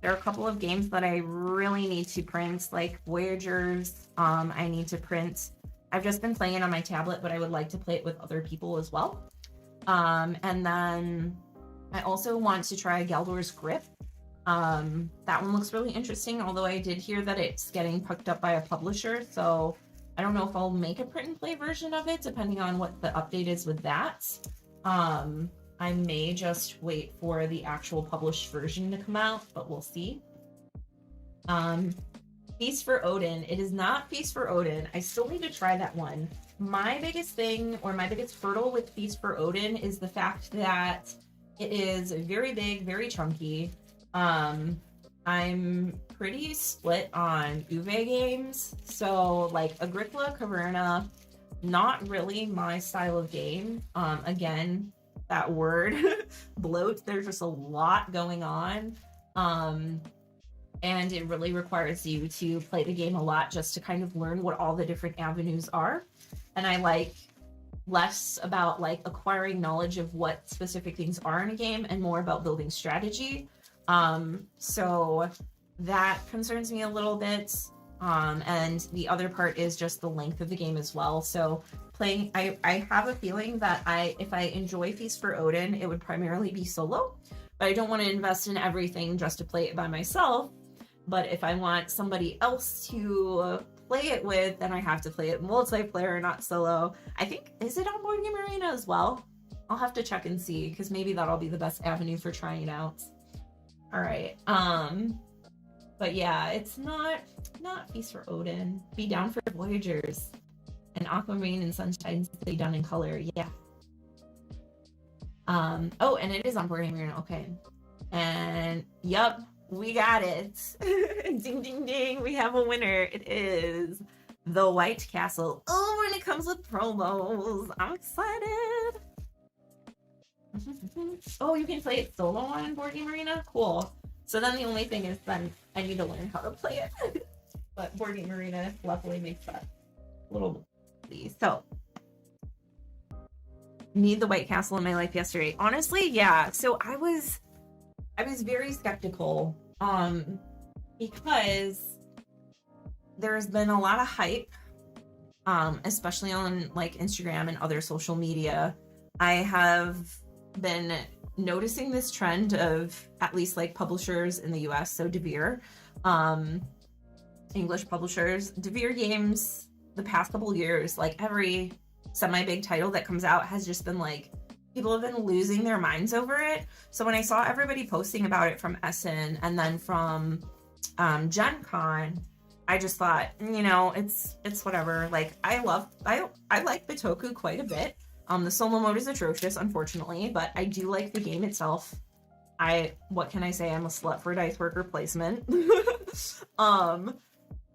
there are a couple of games that I really need to print, like Voyagers. I need to print. I've just been playing it on my tablet, but I would like to play it with other people as well. And then I also want to try Galdor's Grip. That one looks really interesting, although I did hear that it's getting picked up by a publisher, so I don't know if I'll make a print and play version of it, depending on what the update is with that. I may just wait for the actual published version to come out, but we'll see. Feast for Odin. It is not Feast for Odin. I still need to try that one. My biggest thing, or my biggest hurdle with Feast for Odin is the fact that it is very big, very chunky. I'm pretty split on Uwe games, so like Agricola, Caverna, not really my style of game. Again, that word, bloat, there's just a lot going on. And it really requires you to play the game a lot just to kind of learn what all the different avenues are. And I like less about like acquiring knowledge of what specific things are in a game and more about building strategy. So that concerns me a little bit. And the other part is just the length of the game as well. So playing, I have a feeling that if I enjoy Feast for Odin, it would primarily be solo, but I don't want to invest in everything just to play it by myself. But if I want somebody else to play it with, then I have to play it multiplayer, not solo. I think, is it on Board Game Arena as well? I'll have to check and see, because maybe that'll be the best avenue for trying it out. All right. But yeah, it's not Feast for Odin. Be down for Voyagers and Aquamarine and Sunshine Stay Done in Color. Yeah. Oh, and it is on Board Game Arena. Okay. And yup, we got it. Ding ding ding, we have a winner. It is the White Castle. Oh, and it comes with promos. I'm excited. Oh, you can play it solo on Board Game Arena? Cool. So then the only thing is then I need to learn how to play it. But Board Game Arena luckily makes that a little easy. So, need the White Castle in my life yesterday. Honestly, yeah. So I was very skeptical because there's been a lot of hype, especially on like Instagram and other social media. I have been noticing this trend of at least like publishers in the US, so DeVere, English publishers, DeVere games the past couple years, like every semi-big title that comes out has just been like, people have been losing their minds over it. So when I saw everybody posting about it from Essen and then from Gen Con, I just thought, you know, it's whatever. Like I like Bitoku quite a bit. The solo mode is atrocious, unfortunately, but I do like the game itself. What can I say? I'm a slut for dice worker placement.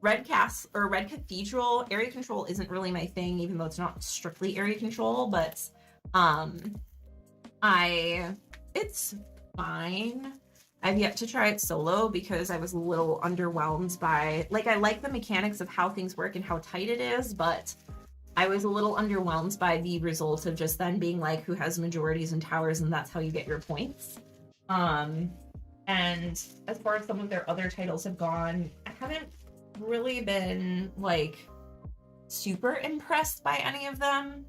Red Cathedral, area control isn't really my thing, even though it's not strictly area control, but it's fine. I've yet to try it solo because I was a little underwhelmed by, like, I like the mechanics of how things work and how tight it is, but I was a little underwhelmed by the result of just then being like, who has majorities and towers, and that's how you get your points. And as far as some of their other titles have gone, I haven't really been like super impressed by any of them.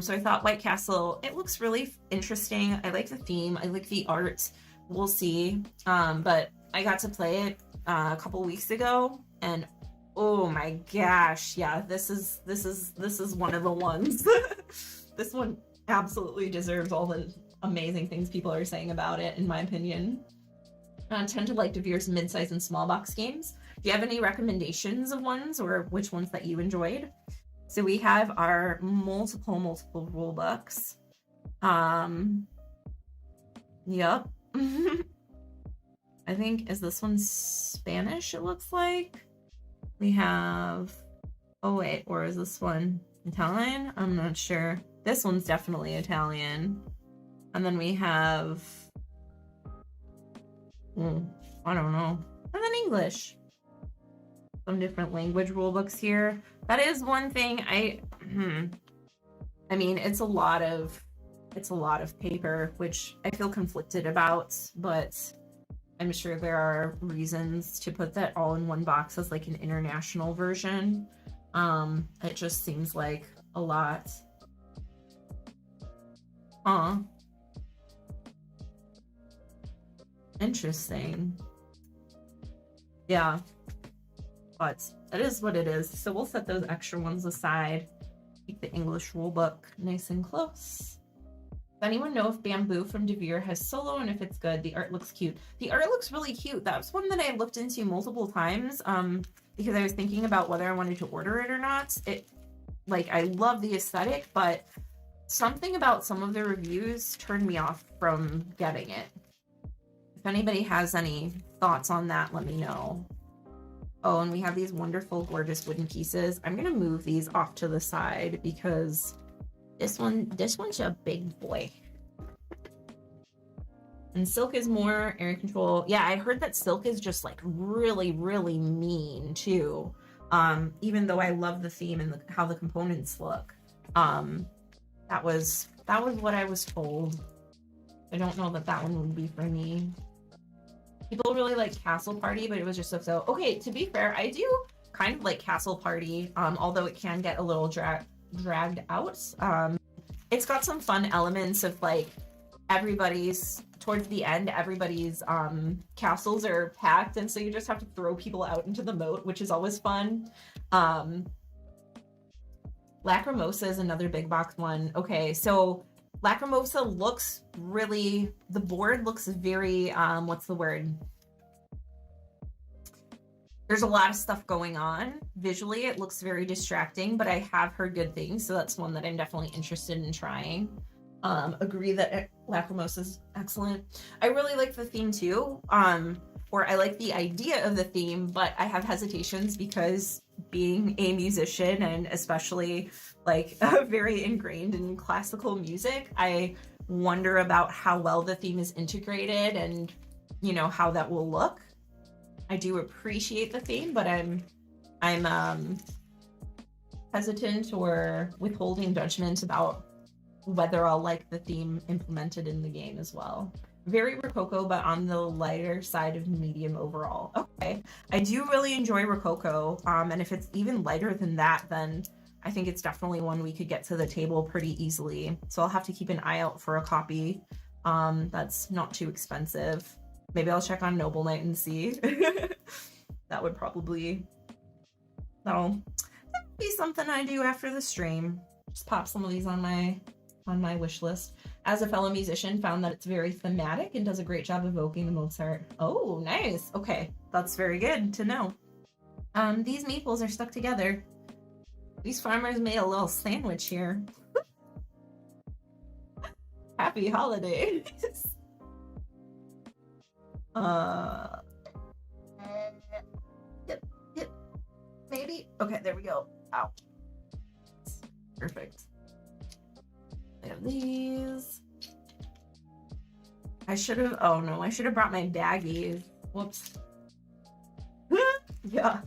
So I thought White Castle, it looks really interesting. I like the theme. I like the art. We'll see. But I got to play it a couple weeks ago, and oh my gosh, yeah, this is one of the ones. This one absolutely deserves all the amazing things people are saying about it, in my opinion. I tend to like Devere's mid-size and small box games. Do you have any recommendations of ones, or which ones that you enjoyed? So we have our multiple rule books. Yep. I think, is this one Spanish, it looks like? We have, oh wait, or is this one Italian? I'm not sure. This one's definitely Italian. And then we have, I don't know. And then English. Some different language rule books here. That is one thing I mean, it's a lot of paper, which I feel conflicted about, but I'm sure there are reasons to put that all in one box as like an international version. It just seems like a lot. Huh. Interesting. Yeah. But it is what it is. So we'll set those extra ones aside. Keep the English rule book nice and close. Does anyone know if Bamboo from Devere has solo, and if it's good? The art looks cute. The art looks really cute. That was one that I looked into multiple times because I was thinking about whether I wanted to order it or not. Like, I love the aesthetic, but something about some of the reviews turned me off from getting it. If anybody has any thoughts on that, let me know. Oh, and we have these wonderful, gorgeous wooden pieces. I'm gonna move these off to the side because this one's a big boy. And Silk is more area control. Yeah, I heard that Silk is just like really, really mean too. Even though I love the theme and how the components look. That was what I was told. I don't know that one would be for me. People really like Castle Party, but it was just so. Okay, to be fair, I do kind of like Castle Party, although it can get a little dragged out. It's got some fun elements of like towards the end, everybody's castles are packed, and so you just have to throw people out into the moat, which is always fun. Lacrimosa is another big box one. Okay, so Lacrimosa looks really, the board looks very, what's the word? There's a lot of stuff going on. Visually, it looks very distracting, but I have heard good things, so that's one that I'm definitely interested in trying. Agree that Lacrimosa is excellent. I really like the theme too, or I like the idea of the theme, but I have hesitations because being a musician, and especially like very ingrained in classical music, I wonder about how well the theme is integrated and, you know, how that will look. I do appreciate the theme, but I'm hesitant or withholding judgment about whether I'll like the theme implemented in the game as well. Very Rococo, but on the lighter side of medium overall. Okay, I do really enjoy Rococo, and if it's even lighter than that, then I think it's definitely one we could get to the table pretty easily. So I'll have to keep an eye out for a copy that's not too expensive. Maybe I'll check on Noble Knight and see. That would probably, that'll be something I do after the stream. Just pop some of these on my wish list. As a fellow musician, found that it's very thematic and does a great job evoking the Mozart. Oh, nice. Okay, that's very good to know. These meeples are stuck together. These farmers made a little sandwich here. Happy holidays. Yep, maybe. Okay, there we go. Ow. Perfect. I have these. I should have brought my baggies. Whoops. Yeah.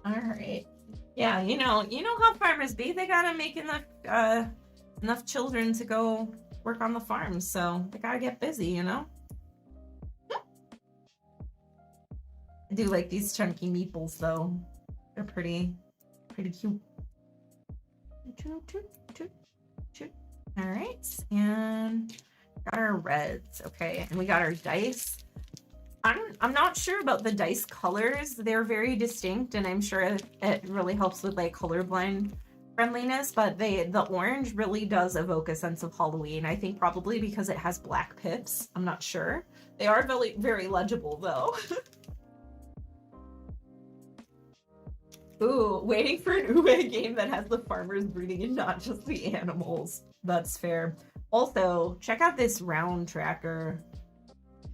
All right. Yeah, you know how farmers be. They gotta make enough children to go work on the farms, so they gotta get busy, you know? I do like these chunky meeples though. They're pretty cute. All right, and got our reds. Okay, and we got our dice. I'm not sure about the dice colors. They're very distinct, and I'm sure it really helps with like colorblind friendliness, but the orange really does evoke a sense of Halloween. I think probably because it has black pips. I'm not sure. They are very, very legible though. Ooh, waiting for an Ube game that has the farmers breeding and not just the animals. That's fair. Also, check out this round tracker.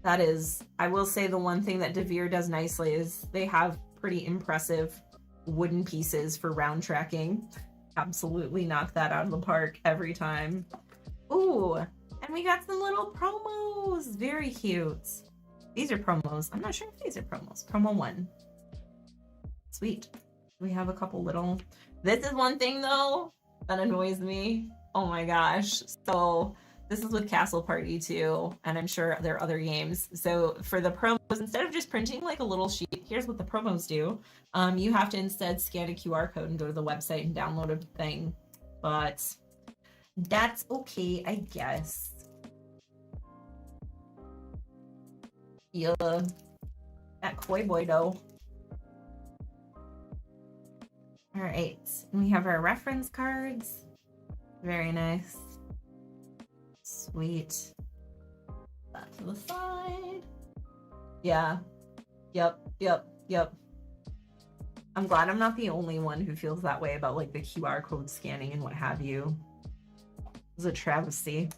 That is, I will say the one thing that Devere does nicely is they have pretty impressive wooden pieces for round tracking. Absolutely knock that out of the park every time. Ooh, and we got some little promos. Very cute. These are promos. I'm not sure if these are promos. Promo 1. Sweet. We have a couple little... This is one thing, though, that annoys me. Oh my gosh. So this is with Castle Party, too, and I'm sure there are other games. So for the promos, instead of just printing like a little sheet, here's what the promos do. You have to instead scan a QR code and go to the website and download a thing. But that's okay, I guess. Yeah. That Koi Boy, though. All right, and we have our reference cards. Very nice. Sweet. That to the side. Yeah. Yep. I'm glad I'm not the only one who feels that way about like the QR code scanning and what have you. It's a travesty.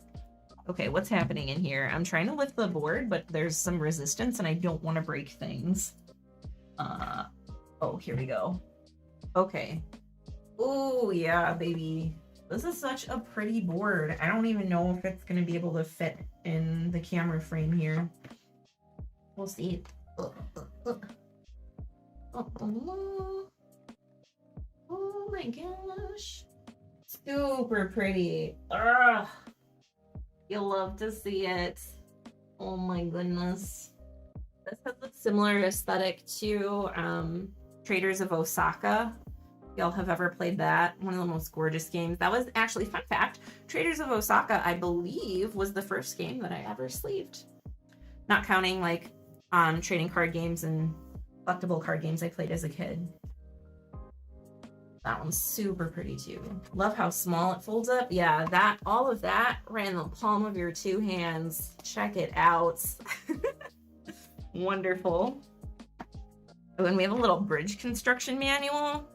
Okay, what's happening in here? I'm trying to lift the board, but there's some resistance and I don't want to break things. Oh, here we go. Okay. Oh, yeah, baby. This is such a pretty board. I don't even know if it's going to be able to fit in the camera frame here. We'll see. Oh my gosh. Super pretty. Ugh. You'll love to see it. Oh my goodness. This has a similar aesthetic to Traders of Osaka. Y'all have ever played that? One of the most gorgeous games. That was actually, fun fact, Traders of Osaka, I believe, was the first game that I ever sleeved. Not counting like trading card games and collectible card games I played as a kid. That one's super pretty too. Love how small it folds up. Yeah, all of that right in the palm of your two hands. Check it out. Wonderful. Oh, and we have a little bridge construction manual.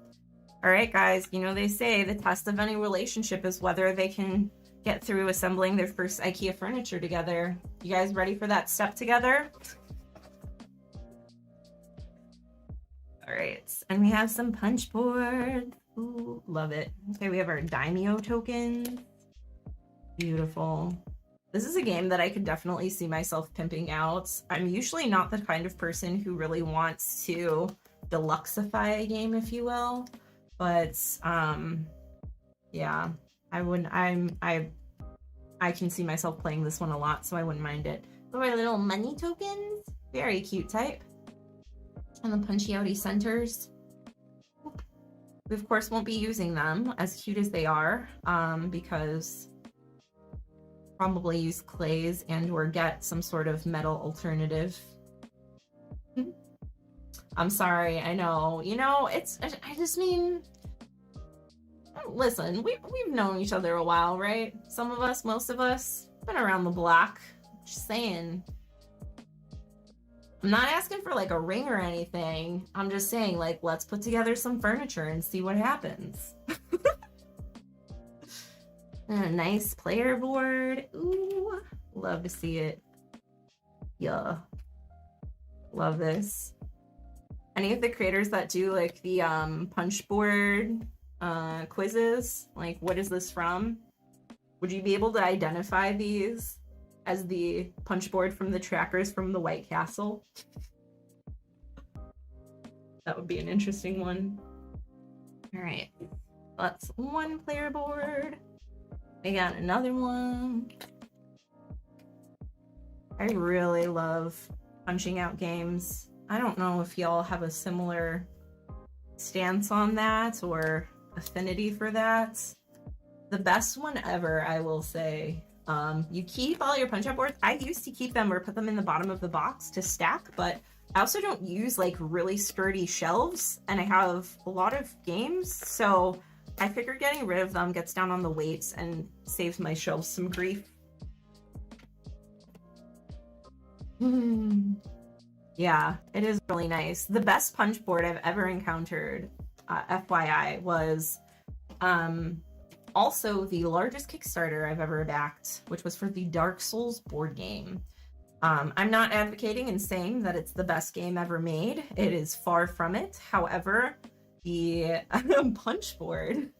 All right, guys, you know they say the test of any relationship is whether they can get through assembling their first IKEA furniture together. You guys ready for that step together? All right, and we have some punch boards. Ooh, love it. Okay, we have our daimyo tokens. Beautiful. This is a game that I could definitely see myself pimping out. I'm usually not the kind of person who really wants to deluxeify a game, if you will. But yeah, I can see myself playing this one a lot, so I wouldn't mind it. So our little money tokens, very cute type. And the punchy outy centers. We of course won't be using them, as cute as they are, because probably use clays and or get some sort of metal alternative. I'm sorry, I know. You know, I just mean, listen, we've known each other a while, right? Some of us, most of us, been around the block. Just saying. I'm not asking for like a ring or anything. I'm just saying, like, let's put together some furniture and see what happens. And a nice player board. Ooh, love to see it. Yeah. Love this. Any of the creators that do like the punch board quizzes, like what is this from? Would you be able to identify these as the punch board from the trackers from the White Castle? That would be an interesting one. All right, that's one player board. We got another one. I really love punching out games. I don't know if y'all have a similar stance on that or affinity for that. The best one ever, I will say. You keep all your punch out boards. I used to keep them or put them in the bottom of the box to stack, but I also don't use like really sturdy shelves, and I have a lot of games, so I figured getting rid of them gets down on the weights and saves my shelves some grief. Yeah, it is really nice. The best punch board I've ever encountered, FYI, was also the largest Kickstarter I've ever backed, which was for the Dark Souls board game. I'm not advocating and saying that it's the best game ever made. It is far from it. However, the punch board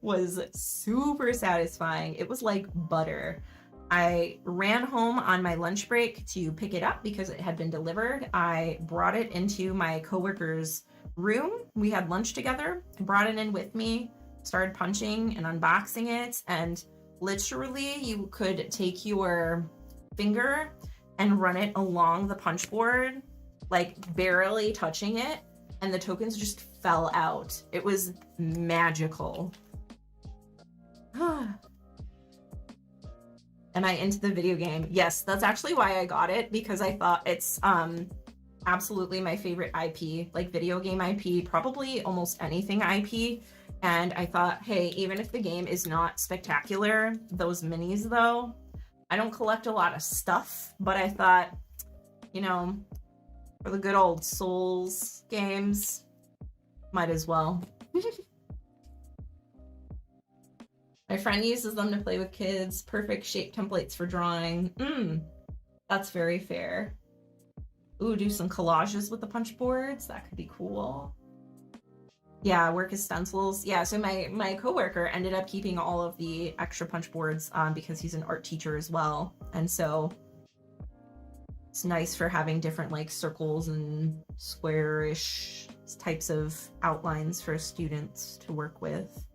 was super satisfying. It was like butter. I ran home on my lunch break to pick it up because it had been delivered. I brought it into my coworker's room. We had lunch together, brought it in with me, started punching and unboxing it, and literally you could take your finger and run it along the punch board, like barely touching it, and the tokens just fell out. It was magical. Am I into the video game? Yes, that's actually why I got it, because I thought it's absolutely my favorite IP, like video game IP, probably almost anything IP. And I thought, hey, even if the game is not spectacular, those minis though, I don't collect a lot of stuff, but I thought, you know, for the good old Souls games, might as well. My friend uses them to play with kids. Perfect shape templates for drawing. That's very fair. Ooh, do some collages with the punch boards. That could be cool. Yeah, work as stencils. Yeah, so my coworker ended up keeping all of the extra punch boards because he's an art teacher as well. And so it's nice for having different like circles and square-ish types of outlines for students to work with.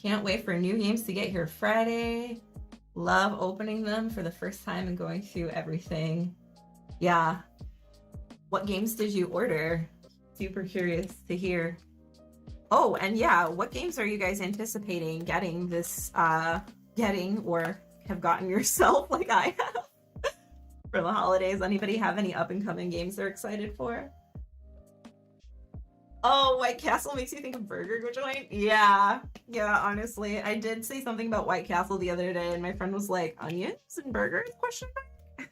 Can't wait for new games to get here Friday. Love opening them for the first time and going through everything. Yeah. What games did you order? Super curious to hear. Oh, and yeah, what games are you guys anticipating getting this, or have gotten yourself like I have for the holidays? Anybody have any up and coming games they're excited for? Oh, White Castle makes you think of burger joint? Yeah, honestly. I did say something about White Castle the other day and my friend was like, onions and burgers, question mark?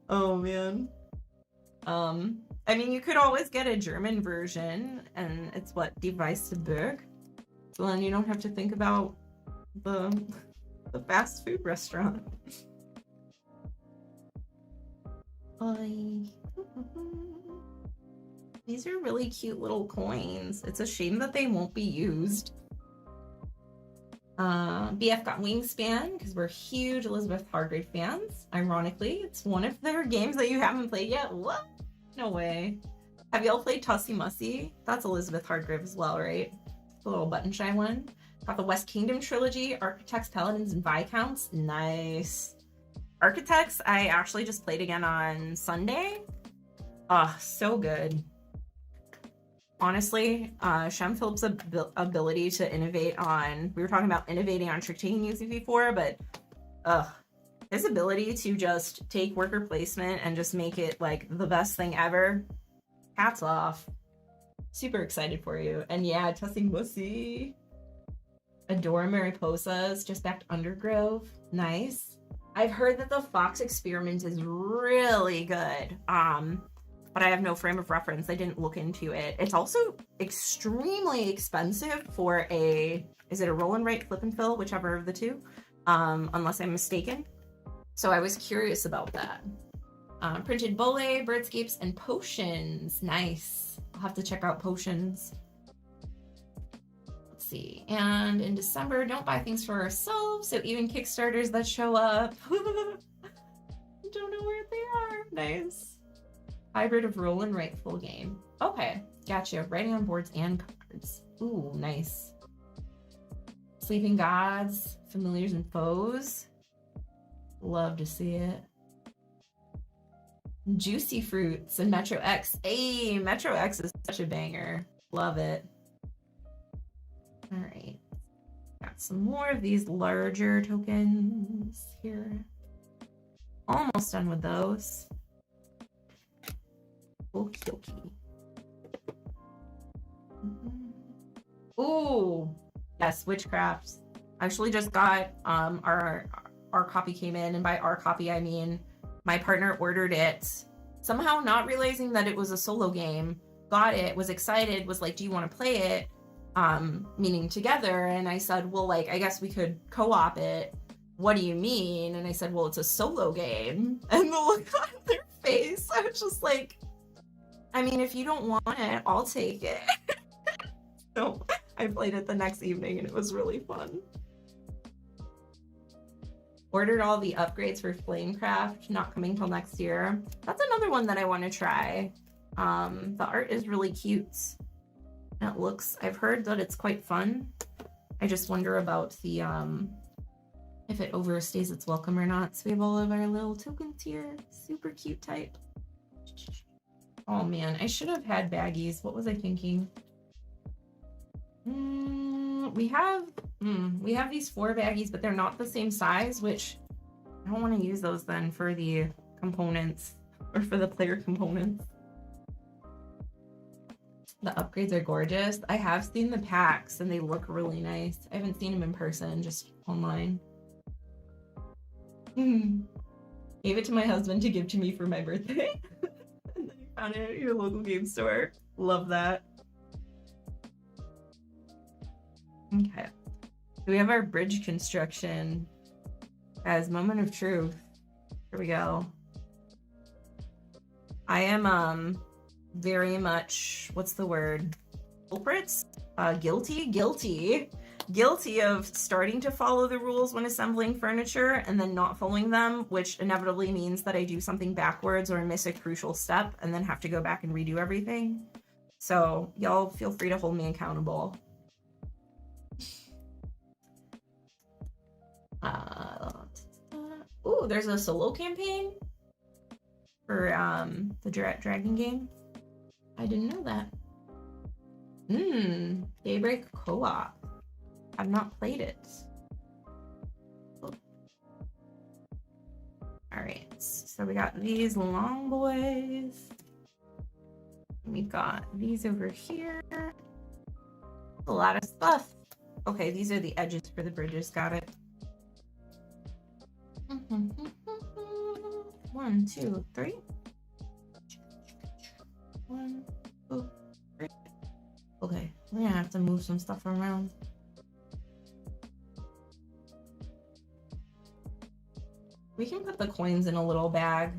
Oh, man. I mean, you could always get a German version and it's what, Die Weiße Burg? So then you don't have to think about the fast food restaurant. These are really cute little coins. It's a shame that they won't be used. BF got Wingspan because we're huge Elizabeth Hargrave fans. Ironically, it's one of their games that you haven't played yet. What? No way. Have y'all played Tussy Mussy? That's Elizabeth Hargrave as well, right? The little button shy one. Got the West Kingdom trilogy, Architects, Paladins, and Viscounts. Nice. Architects, I actually just played again on Sunday. So good. Honestly, Shem Phillips' ability to innovate on, we were talking about innovating on trick-taking music before, but his ability to just take worker placement and just make it like the best thing ever, hats off. Super excited for you. And yeah, Tussy Mussy. Adora Mariposas, just backed Undergrove. Nice. I've heard that the Fox experiment is really good. But I have no frame of reference. I didn't look into it. It's also extremely expensive for is it a roll and write flip and fill, whichever of the two, unless I'm mistaken. So I was curious about that. Printed Bole, Birdscapes, and Potions. Nice. I'll have to check out Potions. Let's see. And in December, don't buy things for ourselves. So even Kickstarters that show up. Don't know where they are. Nice. Hybrid of roll and write full game. Okay, gotcha. Writing on boards and cards. Ooh, nice. Sleeping Gods, Familiars and Foes. Love to see it. Juicy Fruits and Metro X. Hey, Metro X is such a banger. Love it. All right. Got some more of these larger tokens here. Almost done with those. Okie dokie. Ooh, yes, Witchcraft. Actually just got our copy came in, and by our copy I mean my partner ordered it, somehow not realizing that it was a solo game, got it, was excited, was like, do you want to play it? Meaning together. And I said, well, like, I guess we could co-op it. What do you mean? And I said, well, it's a solo game. And the look on their face, I was just like, I mean, if you don't want it, I'll take it. So I played it the next evening and it was really fun. Ordered all the upgrades for Flamecraft, not coming till next year. That's another one that I want to try. The art is really cute. And it looks, I've heard that it's quite fun. I just wonder about the, if it overstays its welcome or not. So we have all of our little tokens here. Super cute type. Oh man, I should have had baggies. What was I thinking? We have these 4 baggies, but they're not the same size, which I don't want to use those then for the components or for the player components. The upgrades are gorgeous. I have seen the packs and they look really nice. I haven't seen them in person, just online. Gave it to my husband to give to me for my birthday. And then you found it at your local game store. Love that. Okay. So we have our bridge construction as moment of truth. Here we go. I am very much, what's the word? Culprits? Guilty of starting to follow the rules when assembling furniture and then not following them, which inevitably means that I do something backwards or miss a crucial step and then have to go back and redo everything. So y'all feel free to hold me accountable. Ooh, there's a solo campaign for the Dragon game. I didn't know that. Daybreak co-op. I've not played it. Oh. Alright, so we got these long boys. We've got these over here. A lot of stuff. Okay, these are the edges for the bridges, got it. 1, 2, 3. 1, 2, 3. Okay, we're gonna have to move some stuff around. We can put the coins in a little bag.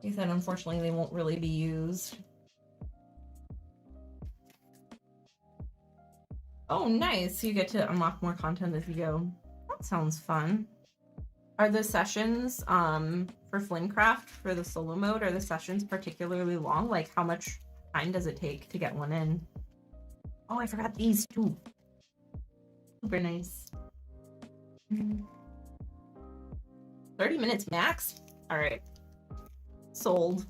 He said unfortunately they won't really be used. Oh, nice. You get to unlock more content as you go. That sounds fun. Are the sessions for Flamecraft for the solo mode, are the sessions particularly long? Like how much time does it take to get one in? Oh, I forgot these too. Super nice. 30 minutes max? All right. Sold.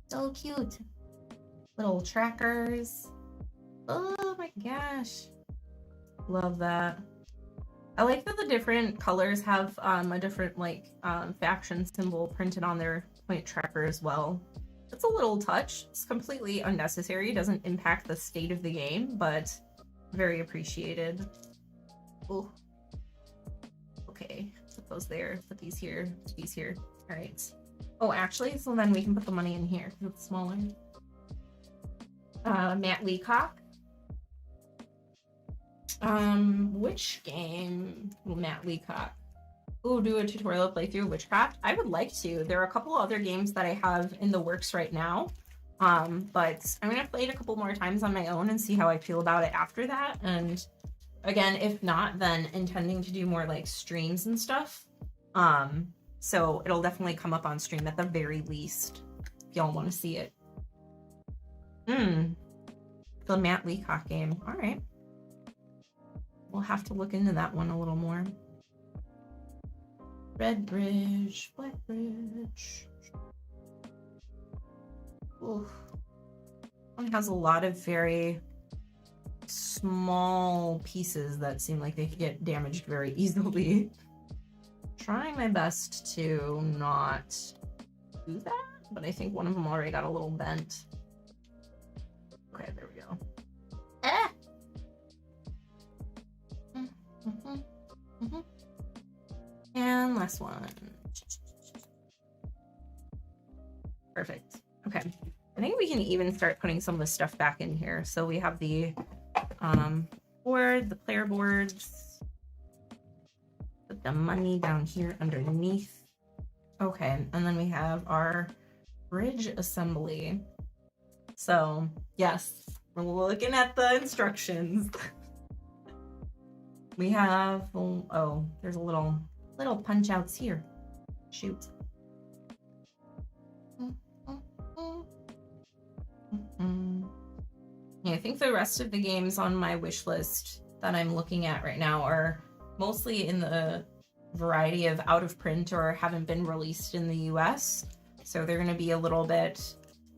So cute. Little trackers. Oh my gosh. Love that. I like that the different colors have a different like faction symbol printed on their point tracker as well. It's a little touch. It's completely unnecessary. It doesn't impact the state of the game, but very appreciated. Oh. Okay, put those there. Put these here. Put these here. All right. Oh, actually, so then we can put the money in here because it's smaller. Matt Leacock. Which game will Matt Leacock? Ooh, do a tutorial playthrough of Witchcraft? I would like to. There are a couple other games that I have in the works right now. But I'm gonna play it a couple more times on my own and see how I feel about it after that. And again, if not, then intending to do more like streams and stuff. So it'll definitely come up on stream at the very least, if y'all want to see it. The Matt Leacock game. All right. We'll have to look into that one a little more. Red Bridge, Black Bridge. Oof. One has a lot of very small pieces that seem like they could get damaged very easily. Trying my best to not do that, but I think one of them already got a little bent. Okay, there we go. And last one. Perfect. Okay. I think we can even start putting some of the stuff back in here. So we have the board, the player boards, put the money down here underneath. Okay, and then we have our bridge assembly. So yes, we're looking at the instructions. We have, oh, there's a little punch outs here. Shoot. Yeah, I think the rest of the games on my wish list that I'm looking at right now are mostly in the variety of out of print or haven't been released in the US. So they're going to be a little bit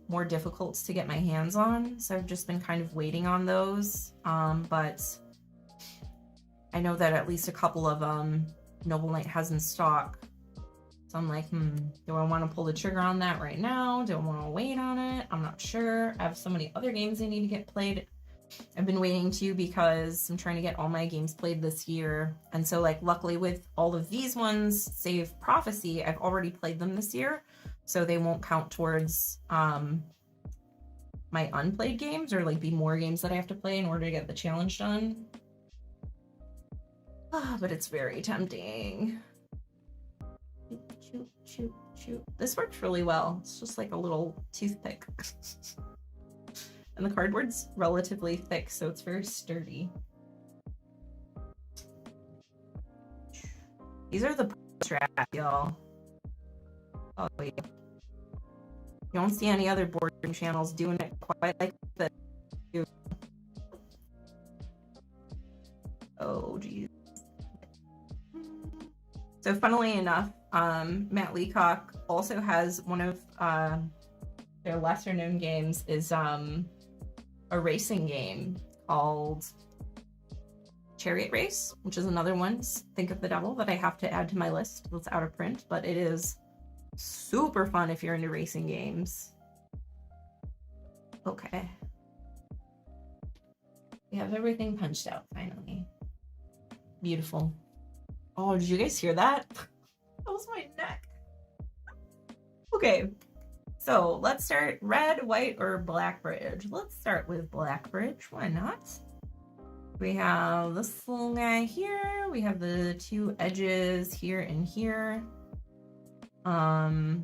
more difficult to get my hands on. So I've just been kind of waiting on those. But I know that at least a couple of Noble Knight has in stock. So I'm like, do I want to pull the trigger on that right now? Do I want to wait on it? I'm not sure. I have so many other games I need to get played. I've been waiting to because I'm trying to get all my games played this year. And so like luckily with all of these ones, save Prophecy, I've already played them this year. So they won't count towards my unplayed games or like be more games that I have to play in order to get the challenge done. But it's very tempting. Shoot. This works really well. It's just like a little toothpick. And the cardboard's relatively thick, so it's very sturdy. These are the straps, y'all. Oh, wait. You don't see any other board game channels doing it quite like this. Oh, geez. So funnily enough, Matt Leacock also has one of their lesser known games is a racing game called Chariot Race, which is another one, Think of the Devil, that I have to add to my list that's out of print, but it is super fun if you're into racing games. Okay. We have everything punched out finally. Beautiful. Oh, did you guys hear that? That was my neck. Okay, so let's start red, white, or black bridge. Let's start with black bridge. Why not? We have this little guy here. We have the two edges here and here. I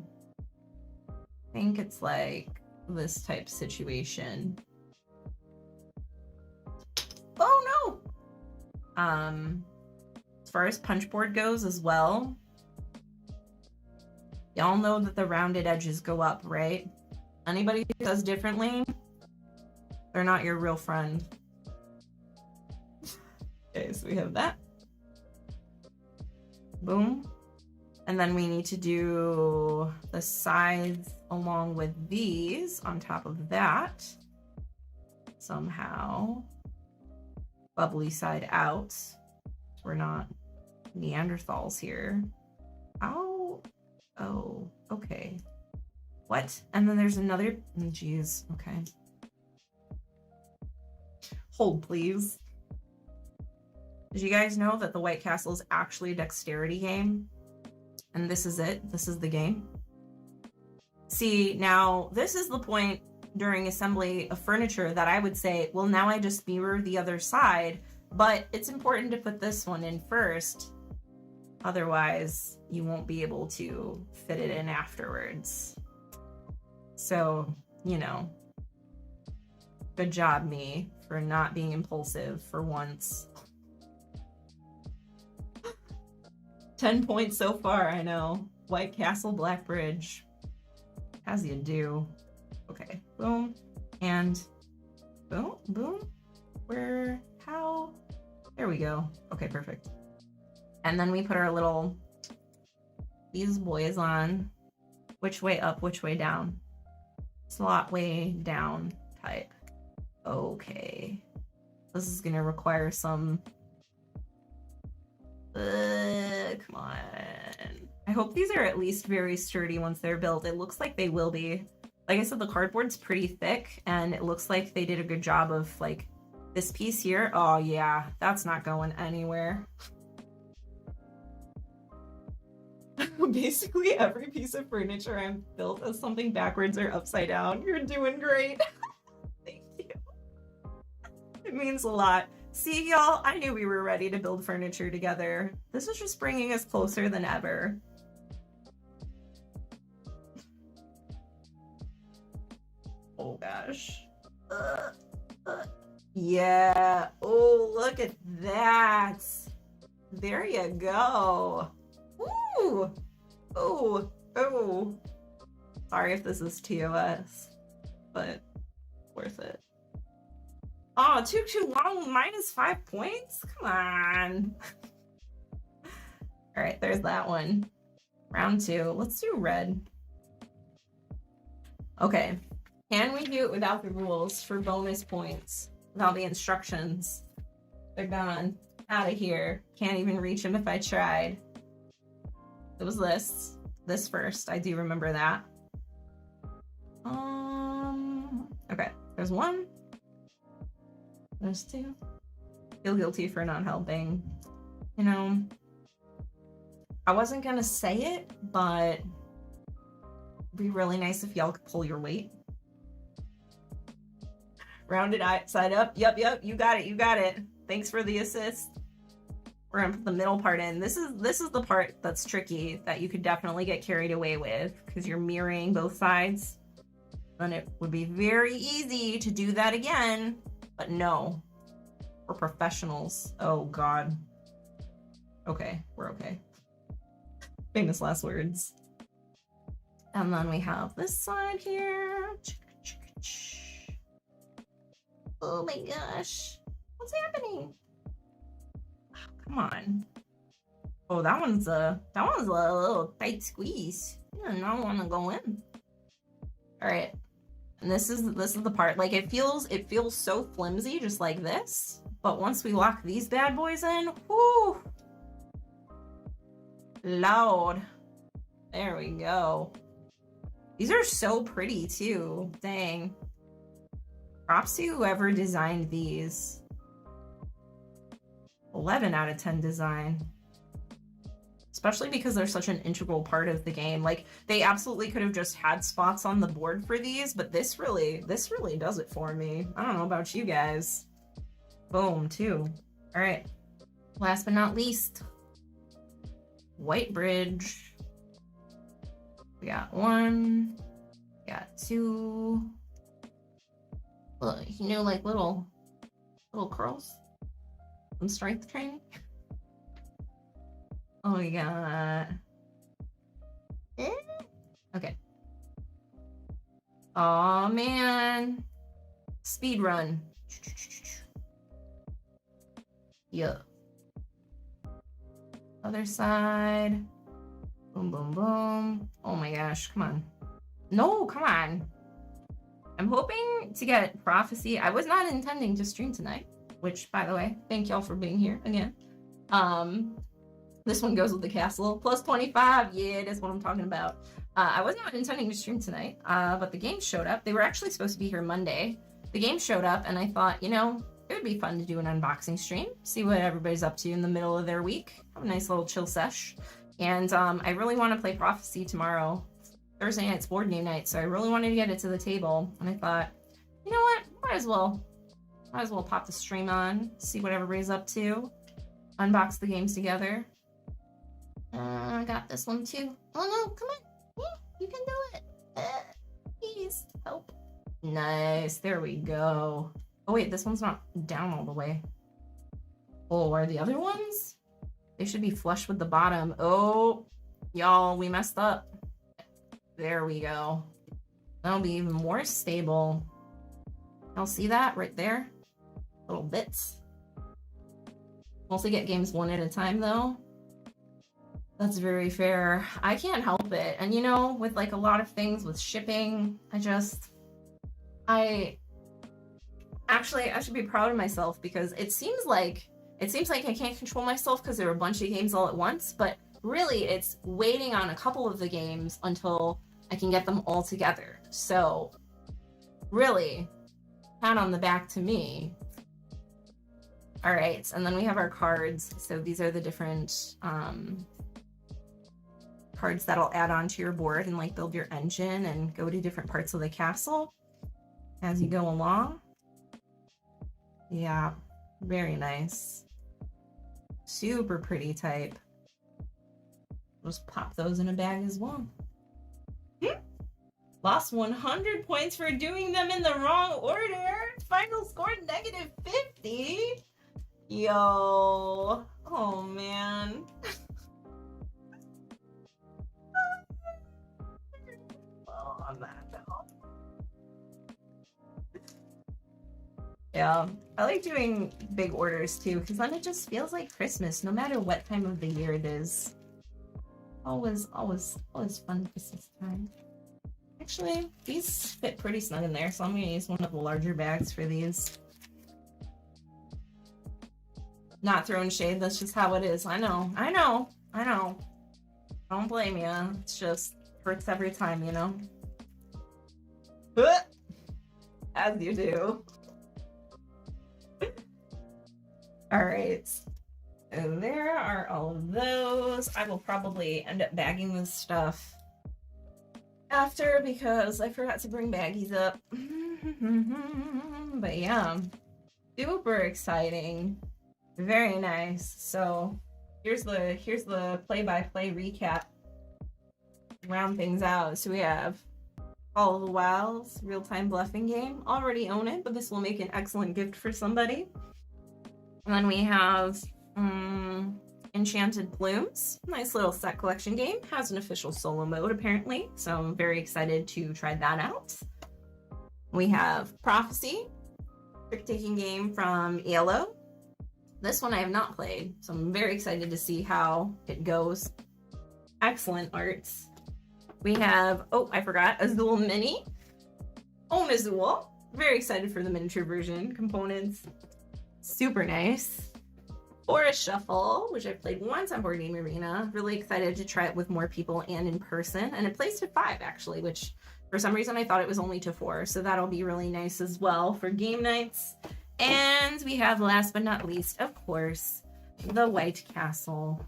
think it's like this type situation. Oh no! As far as punch board goes as well, y'all know that the rounded edges go up, right? Anybody who does differently, they're not your real friend. Okay, so we have that. Boom. And then we need to do the sides along with these on top of that. Somehow. Bubbly side out. We're not Neanderthals here. Ow. Oh, okay. What? And then there's another, geez, okay. Hold, please. Did you guys know that the White Castle is actually a dexterity game? And this is it, this is the game. See, now this is the point during assembly of furniture that I would say, well, now I just mirror the other side, but it's important to put this one in first. Otherwise, you won't be able to fit it in afterwards. So, you know, good job, me, for not being impulsive for once. 10 points so far, I know. White Castle, Black Bridge. As you do. Okay, boom, and boom, boom. Where, how? There we go. Okay, perfect. And then we put our little, these boys on. Which way up, which way down? Slot way down type. Okay. This is gonna require some, come on. I hope these are at least very sturdy once they're built. It looks like they will be. Like I said, the cardboard's pretty thick, and it looks like they did a good job of, like, this piece here. Oh yeah, that's not going anywhere. Basically every piece of furniture I've built as something backwards or upside down. You're doing great. Thank you. It means a lot. See, y'all, I knew we were ready to build furniture together. This is just bringing us closer than ever. Oh gosh. Yeah. Oh, look at that. There you go. Ooh. Oh. Oh. Sorry if this is TOS, but worth it. Oh, took too long. -5 points? Come on. All right, there's that one. Round 2. Let's do red. Okay. Can we do it without the rules for bonus points? Without the instructions? They're gone. Out of here. Can't even reach them if I tried. It was this. This first. I do remember that. Okay. There's 1. There's 2. Feel guilty for not helping. You know, I wasn't gonna say it, but it'd be really nice if y'all could pull your weight. Rounded side up. Yep. You got it. Thanks for the assist. We're gonna put the middle part in. This is the part that's tricky, that you could definitely get carried away with, because you're mirroring both sides. Then it would be very easy to do that again, but no. We're professionals. Oh God. Okay, we're okay. Famous last words. And then we have this side here. Oh my gosh. What's happening? Oh, come on. Oh, that one's a little tight squeeze. I don't want to go in. All right. And this is the part. Like, it feels so flimsy, just like this. But once we lock these bad boys in, whoo, Lord. There we go. These are so pretty too. Dang. Props to whoever designed these. 11 out of 10 design. Especially because they're such an integral part of the game. Like, they absolutely could have just had spots on the board for these, but this really does it for me. I don't know about you guys. Boom, 2. All right. Last but not least, White Bridge. We got 1. We got 2. Look, you know, like little curls. Some strength training. Oh, we got. Okay. Oh man. Speed run. Yeah. Other side. Boom, boom, boom. Oh my gosh, come on. No, come on. I'm hoping to get Prophecy. I was not intending to stream tonight, which, by the way, thank y'all for being here again. This one goes with the castle. Plus 25. Yeah, that's what I'm talking about. I was not intending to stream tonight, but the game showed up. They were actually supposed to be here Monday. The game showed up, and I thought, you know, it would be fun to do an unboxing stream, see what everybody's up to in the middle of their week. Have a nice little chill sesh. And I really want to play Prophecy tomorrow. Thursday night's board game night, so I really wanted to get it to the table. And I thought, you know what? Might as well pop the stream on, see what everybody's up to, unbox the games together. I got this one too. Oh no, come on. Yeah, you can do it. Please, help. Nice, there we go. Oh wait, this one's not down all the way. Oh, are the other ones? They should be flush with the bottom. Oh, Y'all, we messed up. There we go. That'll be even more stable. Y'all see that right there? Little bits. Mostly get games one at a time though. That's very fair. I can't help it. And you know, with like a lot of things with shipping, I should be proud of myself because it seems like I can't control myself because there are a bunch of games all at once, but really it's waiting on a couple of the games until I can get them all together. So really, pat on the back to me. All right, and then we have our cards. So these are the different cards that'll add on to your board and like build your engine and go to different parts of the castle as you go along. Yeah, very nice. Super pretty type. Just pop those in a bag as well. Lost 100 points for doing them in the wrong order. Final score -50. Yo. Oh man. Well, on that note. Yeah, I like doing big orders too, because then it just feels like Christmas, no matter what time of the year it is. Always fun Christmas time. Actually, these fit pretty snug in there, so I'm gonna use one of the larger bags for these. Not throwing shade, that's just how it is. I know. Don't blame ya. It's just hurts every time, you know? As you do. Alright. So there are all of those. I will probably end up bagging this stuff after because I forgot to bring baggies up. But yeah, super exciting. Very nice. So here's the play-by-play recap. Round things out. So we have All of the Wilds real-time bluffing game. Already own it, but this will make an excellent gift for somebody. And then we have Enchanted Blooms. Nice little set collection game. Has an official solo mode apparently, so I'm very excited to try that out. We have Prophecy, trick-taking game from ELO. This one I have not played, so I'm very excited to see how it goes. Excellent arts. We have, oh, I forgot, Azul Mini. Own Azul. Very excited for the miniature version. Components, super nice. Forest Shuffle, which I've played once on Board Game Arena. Really excited to try it with more people and in person. And it plays to 5, actually, which for some reason I thought it was only to 4. So that'll be really nice as well for game nights. And we have, last but not least, of course, the White Castle.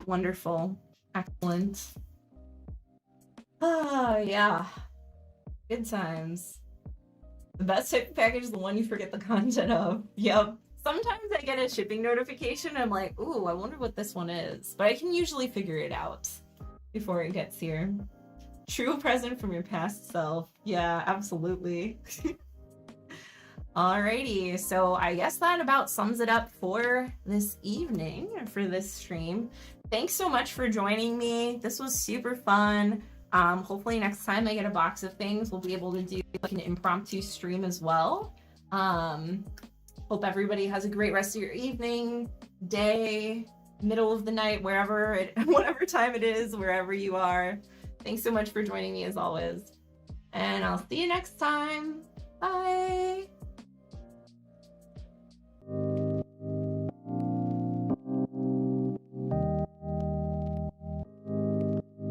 Wonderful. Excellent. Oh, yeah. Good times. The best shipping package is the one you forget the content of. Yep. Sometimes I get a shipping notification and I'm like, ooh, I wonder what this one is. But I can usually figure it out before it gets here. True present from your past self. Yeah, absolutely. Alrighty, so I guess that about sums it up for this evening, for this stream. Thanks so much for joining me. This was super fun. Hopefully next time I get a box of things, we'll be able to do like an impromptu stream as well. Hope everybody has a great rest of your evening, day, middle of the night, whatever time it is, wherever you are. Thanks so much for joining me as always. And I'll see you next time. Bye.